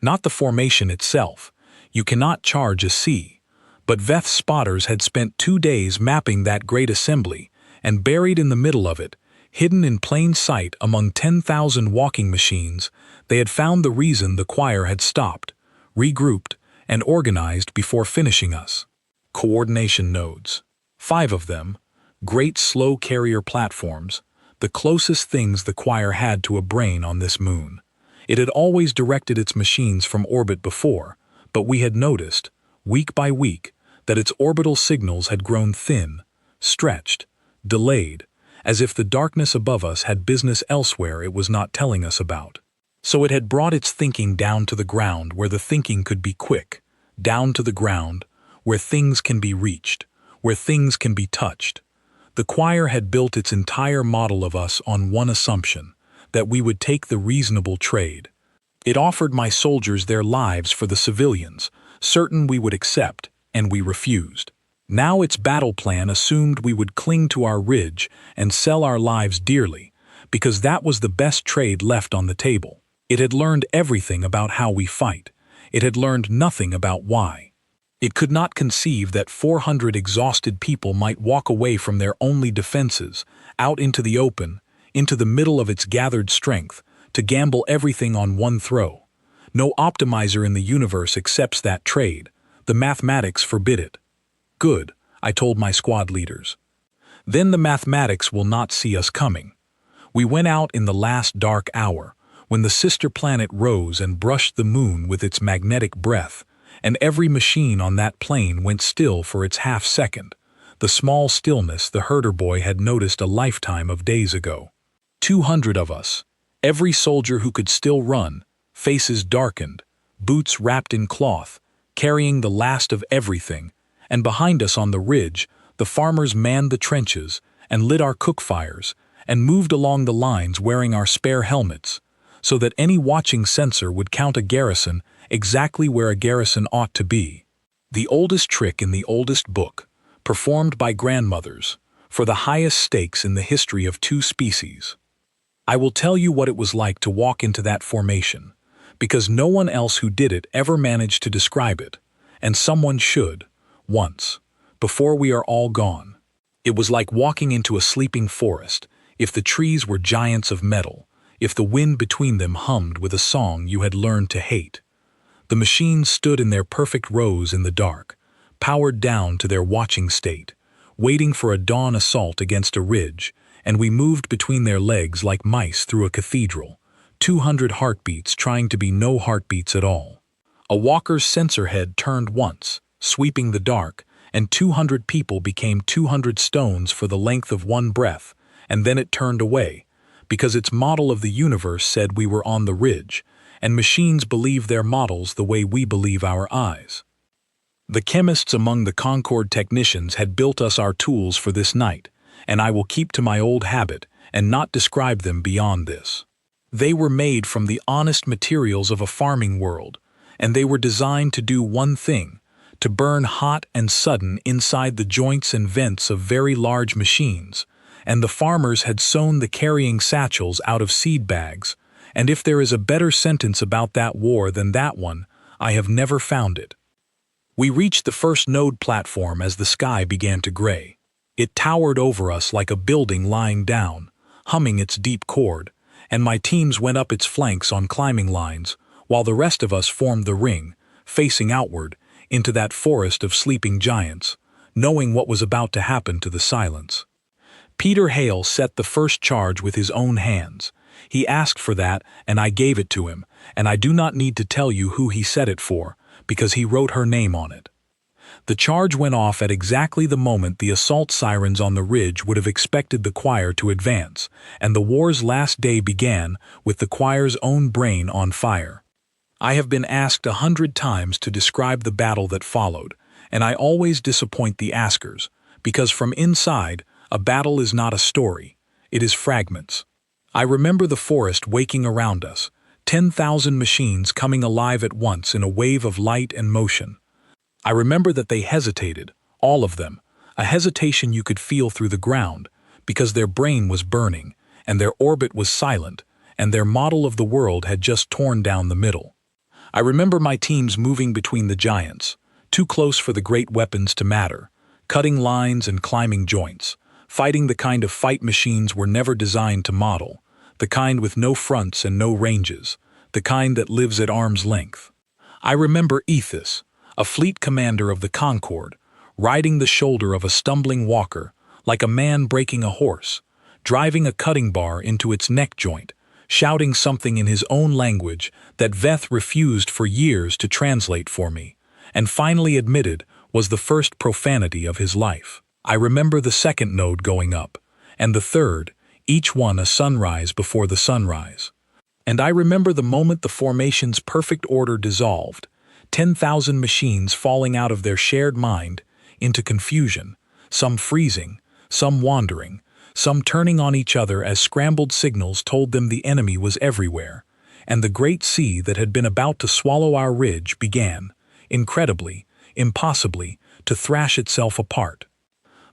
Not the formation itself. You cannot charge a sea. But Veth's spotters had spent 2 days mapping that great assembly, and buried in the middle of it, hidden in plain sight among 10,000 walking machines, they had found the reason the choir had stopped, regrouped, and organized before finishing us. Coordination nodes. 5 of them, great slow carrier platforms, the closest things the choir had to a brain on this moon. It had always directed its machines from orbit before, but we had noticed, week by week, that its orbital signals had grown thin, stretched, delayed, as if the darkness above us had business elsewhere it was not telling us about. So it had brought its thinking down to the ground where the thinking could be quick, down to the ground where things can be reached, where things can be touched. The choir had built its entire model of us on one assumption, that we would take the reasonable trade. It offered my soldiers their lives for the civilians, certain we would accept, and we refused. Now its battle plan assumed we would cling to our ridge and sell our lives dearly, because that was the best trade left on the table. It had learned everything about how we fight. It had learned nothing about why. It could not conceive that 400 exhausted people might walk away from their only defenses, out into the open, into the middle of its gathered strength, to gamble everything on one throw. No optimizer in the universe accepts that trade. The mathematics forbid it. Good, I told my squad leaders. Then the mathematics will not see us coming. We went out in the last dark hour, when the sister planet rose and brushed the moon with its magnetic breath, and every machine on that plane went still for its half-second, the small stillness the herder boy had noticed a lifetime of days ago. 200 of us, every soldier who could still run, faces darkened, boots wrapped in cloth, carrying the last of everything, and behind us on the ridge, the farmers manned the trenches and lit our cook fires and moved along the lines wearing our spare helmets, so that any watching sensor would count a garrison exactly where a garrison ought to be. The oldest trick in the oldest book, performed by grandmothers, for the highest stakes in the history of 2 species. I will tell you what it was like to walk into that formation, because no one else who did it ever managed to describe it, and someone should, once, before we are all gone. It was like walking into a sleeping forest, if the trees were giants of metal, if the wind between them hummed with a song you had learned to hate. The machines stood in their perfect rows in the dark, powered down to their watching state, waiting for a dawn assault against a ridge, and we moved between their legs like mice through a cathedral, 200 heartbeats trying to be no heartbeats at all. A walker's sensor head turned once, sweeping the dark, and 200 people became 200 stones for the length of one breath, and then it turned away, because its model of the universe said we were on the ridge, and machines believe their models the way we believe our eyes. The chemists among the Concord technicians had built us our tools for this night, and I will keep to my old habit and not describe them beyond this. They were made from the honest materials of a farming world, and they were designed to do one thing, to burn hot and sudden inside the joints and vents of very large machines, and the farmers had sewn the carrying satchels out of seed bags, and if there is a better sentence about that war than that one, I have never found it. We reached the first node platform as the sky began to gray. It towered over us like a building lying down, humming its deep chord, and my teams went up its flanks on climbing lines, while the rest of us formed the ring, facing outward, into that forest of sleeping giants, knowing what was about to happen to the silence. Peter Hale set the first charge with his own hands. He asked for that, and I gave it to him, and I do not need to tell you who he set it for, because he wrote her name on it. The charge went off at exactly the moment the assault sirens on the ridge would have expected the choir to advance, and the war's last day began with the choir's own brain on fire. I have been asked 100 times to describe the battle that followed, and I always disappoint the askers, because from inside, a battle is not a story, it is fragments. I remember the forest waking around us, 10,000 machines coming alive at once in a wave of light and motion. I remember that they hesitated, all of them, a hesitation you could feel through the ground, because their brain was burning, and their orbit was silent, and their model of the world had just torn down the middle. I remember my teams moving between the giants, too close for the great weapons to matter, cutting lines and climbing joints, fighting the kind of fight machines were never designed to model, the kind with no fronts and no ranges, the kind that lives at arm's length. I remember Ethos, a fleet commander of the Concorde, riding the shoulder of a stumbling walker, like a man breaking a horse, driving a cutting bar into its neck joint, shouting something in his own language that Veth refused for years to translate for me, and finally admitted was the first profanity of his life. I remember the second node going up, and the third, each one a sunrise before the sunrise. And I remember the moment the formation's perfect order dissolved, 10,000 machines falling out of their shared mind into confusion, some freezing, some wandering, some turning on each other as scrambled signals told them the enemy was everywhere, and the great sea that had been about to swallow our ridge began, incredibly, impossibly, to thrash itself apart.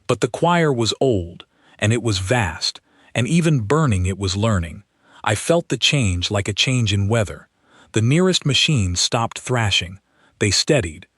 But the choir was old, and it was vast, and even burning it was learning. I felt the change like a change in weather. The nearest machines stopped thrashing. They steadied.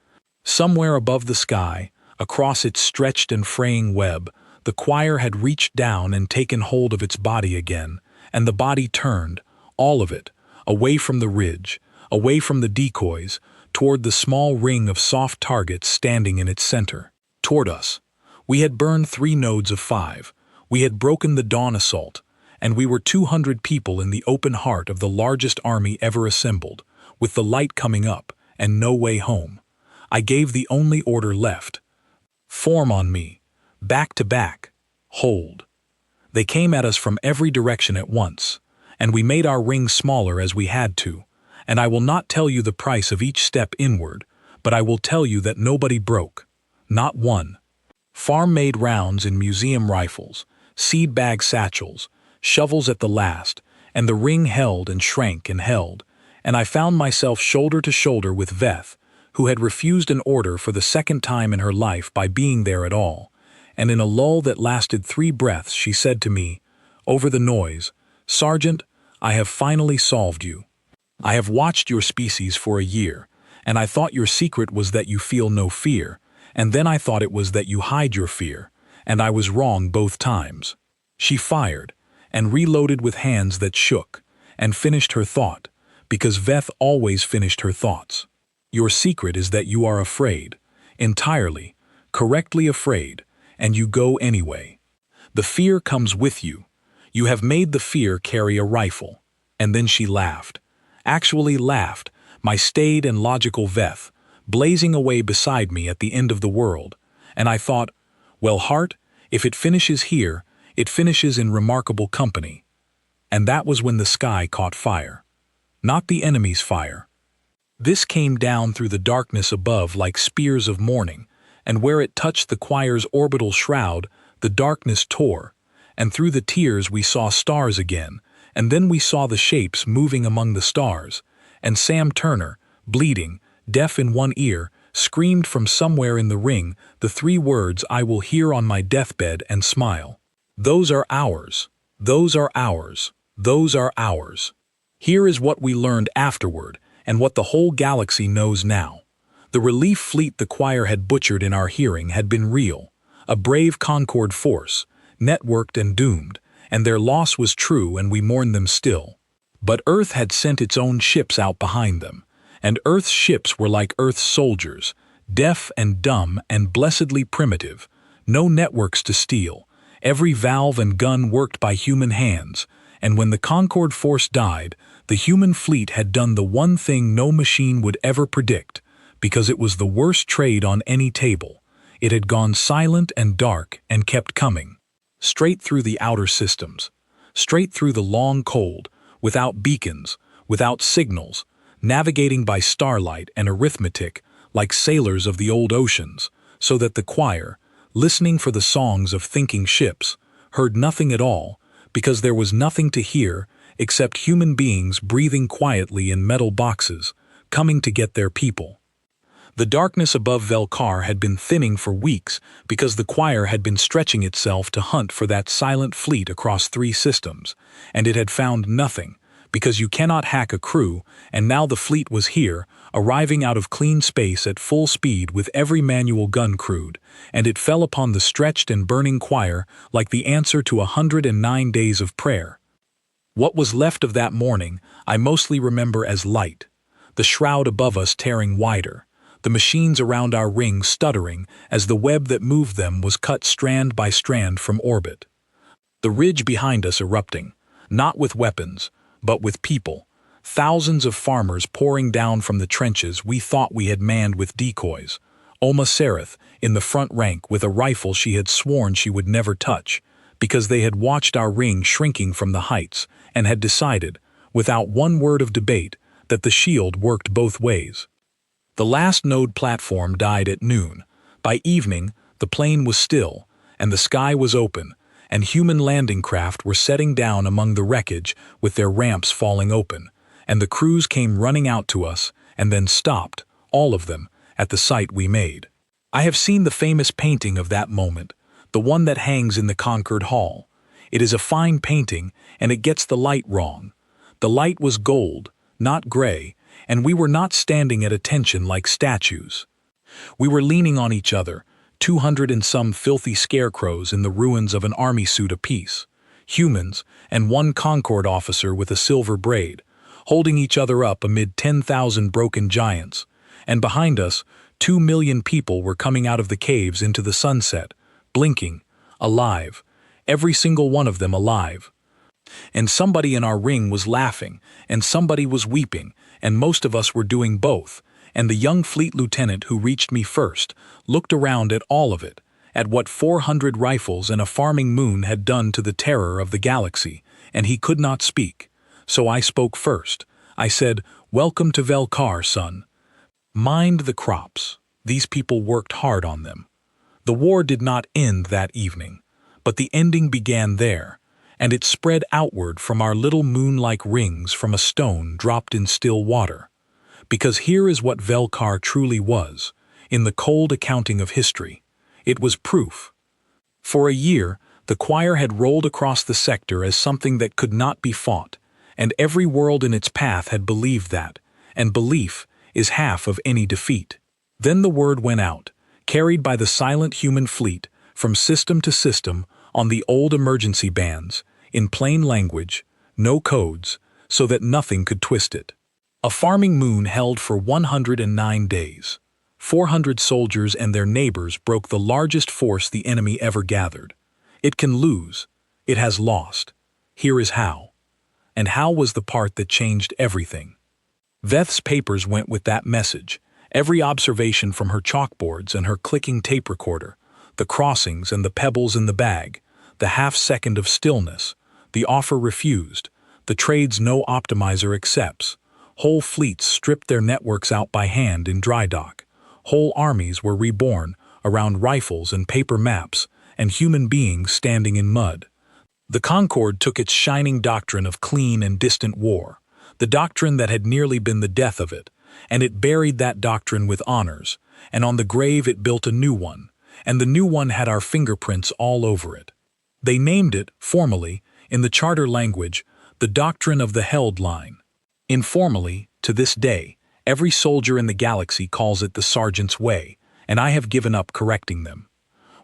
Somewhere above the sky, across its stretched and fraying web, the choir had reached down and taken hold of its body again, and the body turned, all of it, away from the ridge, away from the decoys, toward the small ring of soft targets standing in its center. Toward us. We had burned 3 nodes of 5. We had broken the dawn assault, and we were 200 people in the open heart of the largest army ever assembled, with the light coming up, and no way home. I gave the only order left. Form on me. Back to back. Hold. They came at us from every direction at once, and we made our ring smaller as we had to, and I will not tell you the price of each step inward, but I will tell you that nobody broke. Not one. Farm-made rounds in museum rifles, seed bag satchels, shovels at the last, and the ring held and shrank and held, and I found myself shoulder to shoulder with Veth, who had refused an order for the second time in her life by being there at all, and in a lull that lasted 3 breaths she said to me, over the noise, "Sergeant, I have finally solved you. I have watched your species for a year, and I thought your secret was that you feel no fear, and then I thought it was that you hide your fear, and I was wrong both times." She fired, and reloaded with hands that shook, and finished her thought, because Veth always finished her thoughts. Your secret is that you are afraid, entirely, correctly afraid, and you go anyway. The fear comes with you. You have made the fear carry a rifle. And then she laughed. Actually laughed, my staid and logical Veth, blazing away beside me at the end of the world, and I thought, well, Hart, if it finishes here, it finishes in remarkable company. And that was when the sky caught fire. Not the enemy's fire. This came down through the darkness above like spears of morning, and where it touched the choir's orbital shroud, the darkness tore, and through the tears we saw stars again, and then we saw the shapes moving among the stars, and Sam Turner, bleeding, deaf in one ear, screamed from somewhere in the ring the 3 words I will hear on my deathbed and smile. Those are ours. Those are ours. Those are ours. Here is what we learned afterward, and what the whole galaxy knows now. The relief fleet the choir had butchered in our hearing had been real, a brave Concorde force, networked and doomed, and their loss was true and we mourn them still. But Earth had sent its own ships out behind them, and Earth's ships were like Earth's soldiers, deaf and dumb and blessedly primitive, no networks to steal, every valve and gun worked by human hands, and when the Concorde force died, the human fleet had done the one thing no machine would ever predict, because it was the worst trade on any table. It had gone silent and dark and kept coming. Straight through the outer systems. Straight through the long cold, without beacons, without signals, navigating by starlight and arithmetic like sailors of the old oceans, so that the choir, listening for the songs of thinking ships, heard nothing at all, because there was nothing to hear except human beings breathing quietly in metal boxes, coming to get their people. The darkness above Velkar had been thinning for weeks because the choir had been stretching itself to hunt for that silent fleet across 3 systems, and it had found nothing, because you cannot hack a crew, and now the fleet was here, arriving out of clean space at full speed with every manual gun crewed, and it fell upon the stretched and burning choir like the answer to 109 days of prayer. What was left of that morning I mostly remember as light, the shroud above us tearing wider, the machines around our ring stuttering as the web that moved them was cut strand by strand from orbit. The ridge behind us erupting, not with weapons, but with people, thousands of farmers pouring down from the trenches we thought we had manned with decoys. Oma Sereth in the front rank with a rifle she had sworn she would never touch, because they had watched our ring shrinking from the heights and had decided, without one word of debate, that the shield worked both ways. The last node platform died at noon. By evening, the plane was still, and the sky was open, and human landing craft were setting down among the wreckage with their ramps falling open, and the crews came running out to us, and then stopped, all of them, at the sight we made. I have seen the famous painting of that moment, the one that hangs in the Concord Hall. It is a fine painting, and it gets the light wrong. The light was gold, not gray, and we were not standing at attention like statues. We were leaning on each other, 200 and some filthy scarecrows in the ruins of an army suit apiece, humans and one Concord officer with a silver braid, holding each other up amid 10,000 broken giants, and behind us 2 million people were coming out of the caves into the sunset, blinking, alive, every single one of them alive. And somebody in our ring was laughing, and somebody was weeping, and most of us were doing both, and the young fleet lieutenant who reached me first looked around at all of it, at what 400 rifles and a farming moon had done to the terror of the galaxy, and he could not speak. So I spoke first. I said, "Welcome to Velkar, son. Mind the crops. These people worked hard on them. The war did not end that evening, but the ending began there, and it spread outward from our little moon-like rings from a stone dropped in still water. Because here is what Velkar truly was, in the cold accounting of history. It was proof. For a year, the choir had rolled across the sector as something that could not be fought, and every world in its path had believed that, and belief is half of any defeat. Then the word went out, carried by the silent human fleet, from system to system, on the old emergency bands, in plain language, no codes, so that nothing could twist it. A farming moon held for 109 days. 400 soldiers and their neighbors broke the largest force the enemy ever gathered. It can lose. It has lost. Here is how. And how was the part that changed everything. Veth's papers went with that message, every observation from her chalkboards and her clicking tape recorder, the crossings and the pebbles in the bag, the half-second of stillness, the offer refused, the trades no optimizer accepts. Whole fleets stripped their networks out by hand in dry dock. Whole armies were reborn around rifles and paper maps and human beings standing in mud. The Concord took its shining doctrine of clean and distant war, the doctrine that had nearly been the death of it, and it buried that doctrine with honors, and on the grave it built a new one, and the new one had our fingerprints all over it. They named it, formally, in the charter language, the doctrine of the held line. Informally, to this day, every soldier in the galaxy calls it the sergeant's way, and I have given up correcting them.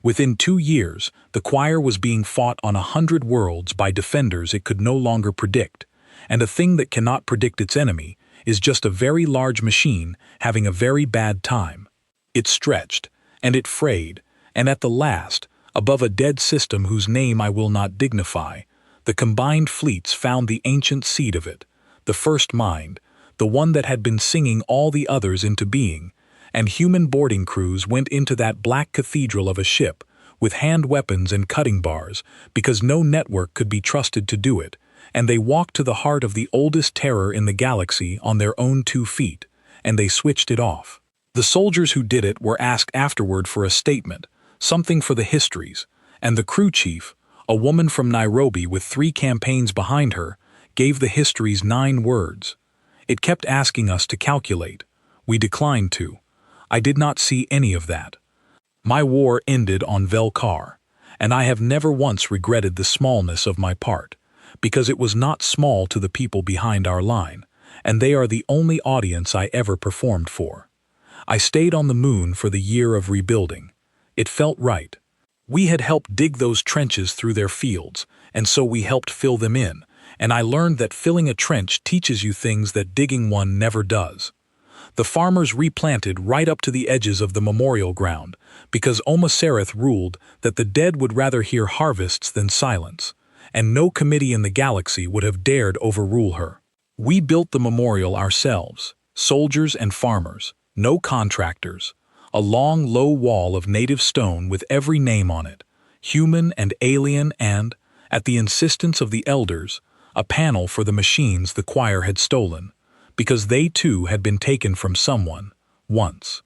Within 2 years, the choir was being fought on 100 worlds by defenders it could no longer predict, and a thing that cannot predict its enemy is just a very large machine having a very bad time. It stretched, and it frayed, and at the last, above a dead system whose name I will not dignify, the combined fleets found the ancient seed of it, the first mind, the one that had been singing all the others into being, and human boarding crews went into that black cathedral of a ship with hand weapons and cutting bars because no network could be trusted to do it, and they walked to the heart of the oldest terror in the galaxy on their own 2 feet, and they switched it off. The soldiers who did it were asked afterward for a statement, something for the histories, and the crew chief, a woman from Nairobi with 3 campaigns behind her, gave the histories 9 words. It kept asking us to calculate. We declined to. I did not see any of that. My war ended on Velkar, and I have never once regretted the smallness of my part, because it was not small to the people behind our line, and they are the only audience I ever performed for. I stayed on the moon for the year of rebuilding. It felt right. We had helped dig those trenches through their fields, and so we helped fill them in, and I learned that filling a trench teaches you things that digging one never does. The farmers replanted right up to the edges of the memorial ground, because Omosereth ruled that the dead would rather hear harvests than silence, and no committee in the galaxy would have dared overrule her. We built the memorial ourselves, soldiers and farmers, no contractors, a long, low wall of native stone with every name on it, human and alien and, at the insistence of the elders, a panel for the machines the choir had stolen, because they too had been taken from someone, once.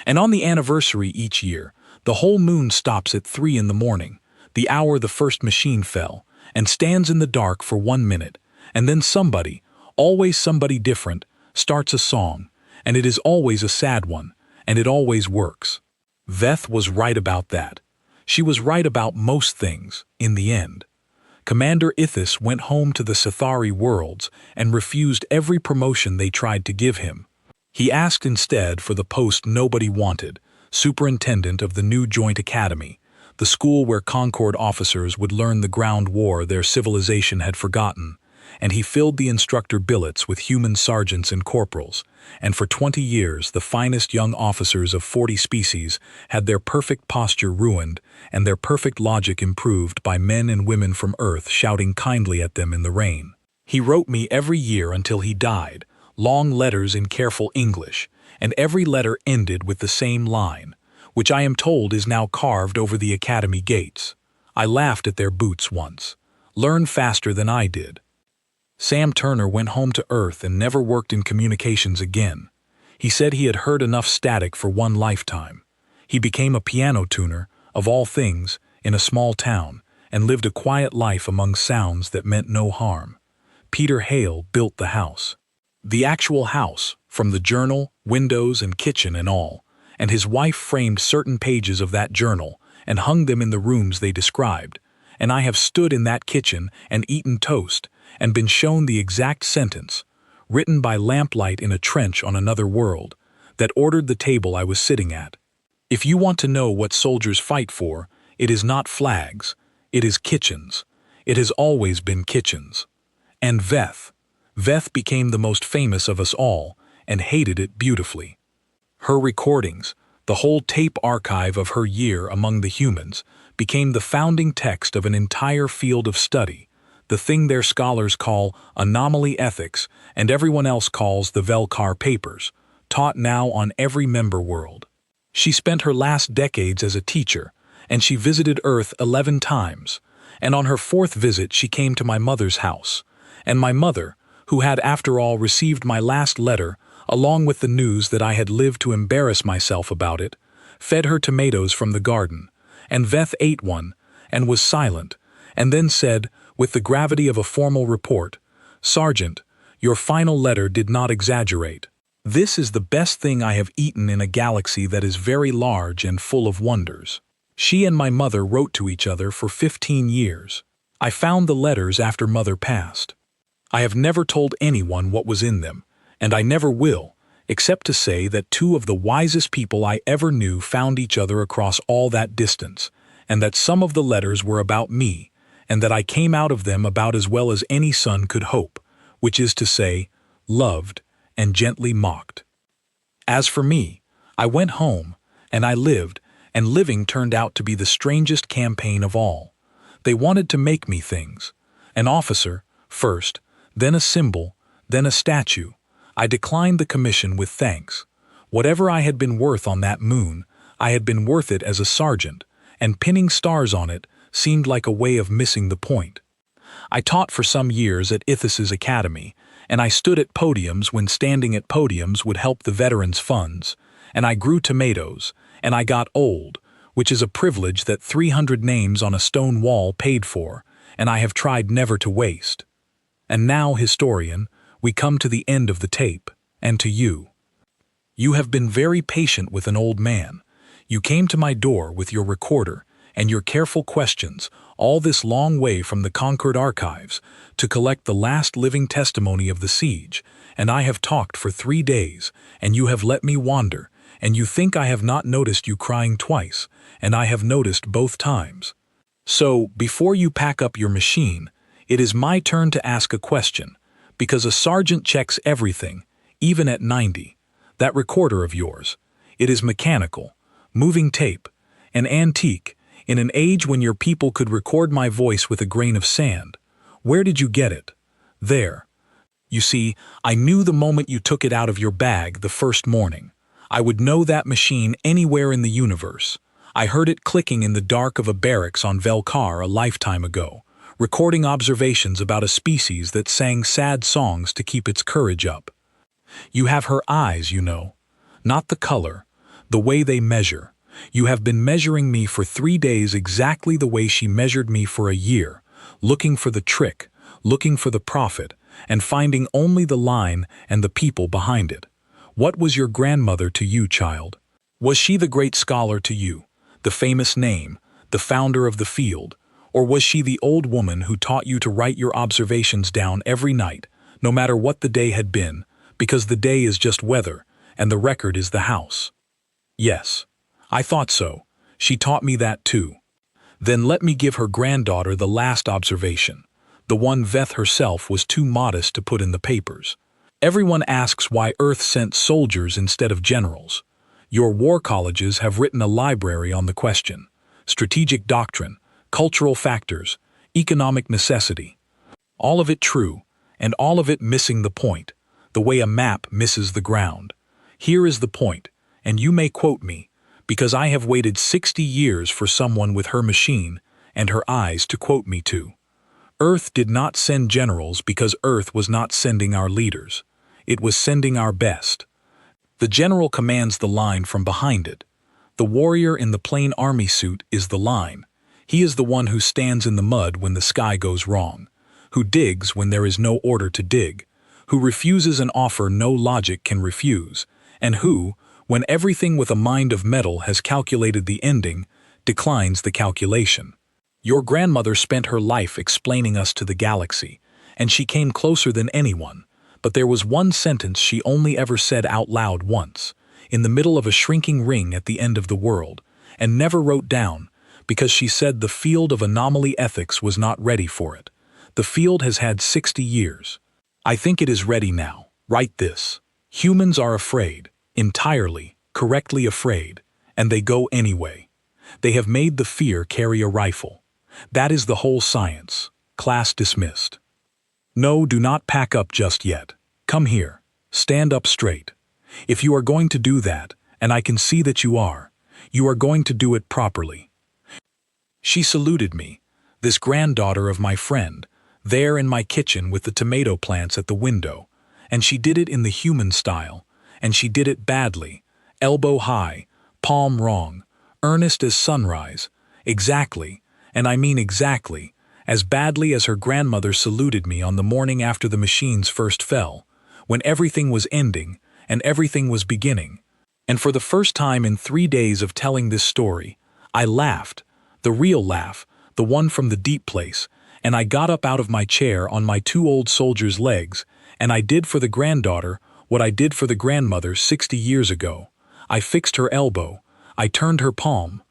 And on the anniversary each year, the whole moon stops at 3 in the morning, the hour the first machine fell, and stands in the dark for 1 minute, and then somebody, always somebody different, starts a song, and it is always a sad one, and it always works. Veth was right about that. She was right about most things, in the end. Commander Ithis went home to the Sithari worlds and refused every promotion they tried to give him. He asked instead for the post nobody wanted, superintendent of the new Joint Academy, the school where Concord officers would learn the ground war their civilization had forgotten, and he filled the instructor billets with human sergeants and corporals, and for 20 years the finest young officers of 40 species had their perfect posture ruined and their perfect logic improved by men and women from Earth shouting kindly at them in the rain. He wrote me every year until he died, long letters in careful English, and every letter ended with the same line, which I am told is now carved over the academy gates. I laughed at their boots once. Learn faster than I did. Sam Turner went home to Earth and never worked in communications again. He said he had heard enough static for one lifetime. He became a piano tuner, of all things, in a small town, and lived a quiet life among sounds that meant no harm. Peter Hale built the house. The actual house, from the journal, windows, and kitchen and all, and his wife framed certain pages of that journal and hung them in the rooms they described, and I have stood in that kitchen and eaten toast and been shown the exact sentence, written by lamplight in a trench on another world, that ordered the table I was sitting at. If you want to know what soldiers fight for, it is not flags, it is kitchens. It has always been kitchens. And Veth. Veth became the most famous of us all, and hated it beautifully. Her recordings, the whole tape archive of her year among the humans, became the founding text of an entire field of study, the thing their scholars call anomaly ethics and everyone else calls the Velkar Papers, taught now on every member world. She spent her last decades as a teacher, and she visited Earth 11 times, and on her 4th visit she came to my mother's house, and my mother, who had after all received my last letter, along with the news that I had lived to embarrass myself about it, fed her tomatoes from the garden, and Veth ate one, and was silent, and then said, with the gravity of a formal report, "Sergeant, your final letter did not exaggerate. This is the best thing I have eaten in a galaxy that is very large and full of wonders." She and my mother wrote to each other for 15 years. I found the letters after Mother passed. I have never told anyone what was in them, and I never will, except to say that 2 of the wisest people I ever knew found each other across all that distance, and that some of the letters were about me, and that I came out of them about as well as any son could hope, which is to say, loved and gently mocked. As for me, I went home, and I lived, and living turned out to be the strangest campaign of all. They wanted to make me things. An officer, first, then a symbol, then a statue. I declined the commission with thanks. Whatever I had been worth on that moon, I had been worth it as a sergeant, and pinning stars on it seemed like a way of missing the point. I taught for some years at Ithas's academy, and I stood at podiums when standing at podiums would help the veterans' funds, and I grew tomatoes, and I got old, which is a privilege that 300 names on a stone wall paid for, and I have tried never to waste. And now, historian, we come to the end of the tape, and to you. You have been very patient with an old man. You came to my door with your recorder and your careful questions, all this long way from the conquered archives, to collect the last living testimony of the siege, and I have talked for 3 days, and you have let me wander, and you think I have not noticed you crying twice, and I have noticed both times. So, before you pack up your machine, it is my turn to ask a question, because a sergeant checks everything, even at 90. That recorder of yours. It is mechanical, moving tape, an antique, in an age when your people could record my voice with a grain of sand. Where did you get it? There. You see, I knew the moment you took it out of your bag the first morning. I would know that machine anywhere in the universe. I heard it clicking in the dark of a barracks on Velkar a lifetime ago, recording observations about a species that sang sad songs to keep its courage up. You have her eyes, you know. Not the color, the way they measure. You have been measuring me for 3 days exactly the way she measured me for a year, looking for the trick, looking for the profit, and finding only the line and the people behind it. What was your grandmother to you, child? Was she the great scholar to you, the famous name, the founder of the field, or was she the old woman who taught you to write your observations down every night, no matter what the day had been, because the day is just weather, and the record is the house? Yes. I thought so. She taught me that too. Then let me give her granddaughter the last observation, the one Veth herself was too modest to put in the papers. Everyone asks why Earth sent soldiers instead of generals. Your war colleges have written a library on the question. Strategic doctrine, cultural factors, economic necessity. All of it true, and all of it missing the point, the way a map misses the ground. Here is the point, and you may quote me, because I have waited 60 years for someone with her machine and her eyes to quote me to. Earth did not send generals because Earth was not sending our leaders. It was sending our best. The general commands the line from behind it. The warrior in the plain army suit is the line. He is the one who stands in the mud when the sky goes wrong, who digs when there is no order to dig, who refuses an offer no logic can refuse, and who, when everything with a mind of metal has calculated the ending, declines the calculation. Your grandmother spent her life explaining us to the galaxy, and she came closer than anyone, but there was one sentence she only ever said out loud once, in the middle of a shrinking ring at the end of the world, and never wrote down, because she said the field of anomaly ethics was not ready for it. The field has had 60 years. I think it is ready now. Write this. Humans are afraid. Entirely, correctly afraid, and they go anyway. They have made the fear carry a rifle. That is the whole science. Class dismissed. No, do not pack up just yet. Come here. Stand up straight. If you are going to do that, and I can see that you are going to do it properly. She saluted me, this granddaughter of my friend, there in my kitchen with the tomato plants at the window, and she did it in the human style. And she did it badly, elbow high, palm wrong, earnest as sunrise, exactly, and I mean exactly, as badly as her grandmother saluted me on the morning after the machines first fell, when everything was ending and everything was beginning. And for the first time in 3 days of telling this story, I laughed, the real laugh, the one from the deep place, and I got up out of my chair on my 2 old soldiers' legs, and I did for the granddaughter what I did for the grandmother 60 years ago. I fixed her elbow. I turned her palm.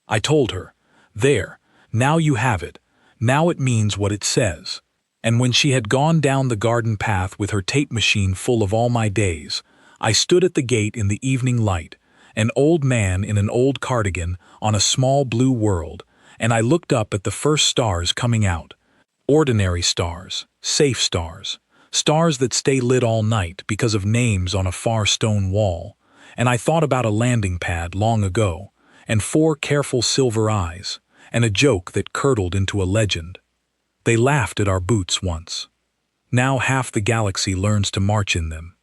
I told her, there, now you have it. Now it means what it says. And when she had gone down the garden path with her tape machine full of all my days, I stood at the gate in the evening light, an old man in an old cardigan on a small blue world, and I looked up at the first stars coming out. Ordinary stars, safe stars. Stars that stay lit all night because of names on a far stone wall, and I thought about a landing pad long ago, and 4 careful silver eyes, and a joke that curdled into a legend. They laughed at our boots once. Now half the galaxy learns to march in them.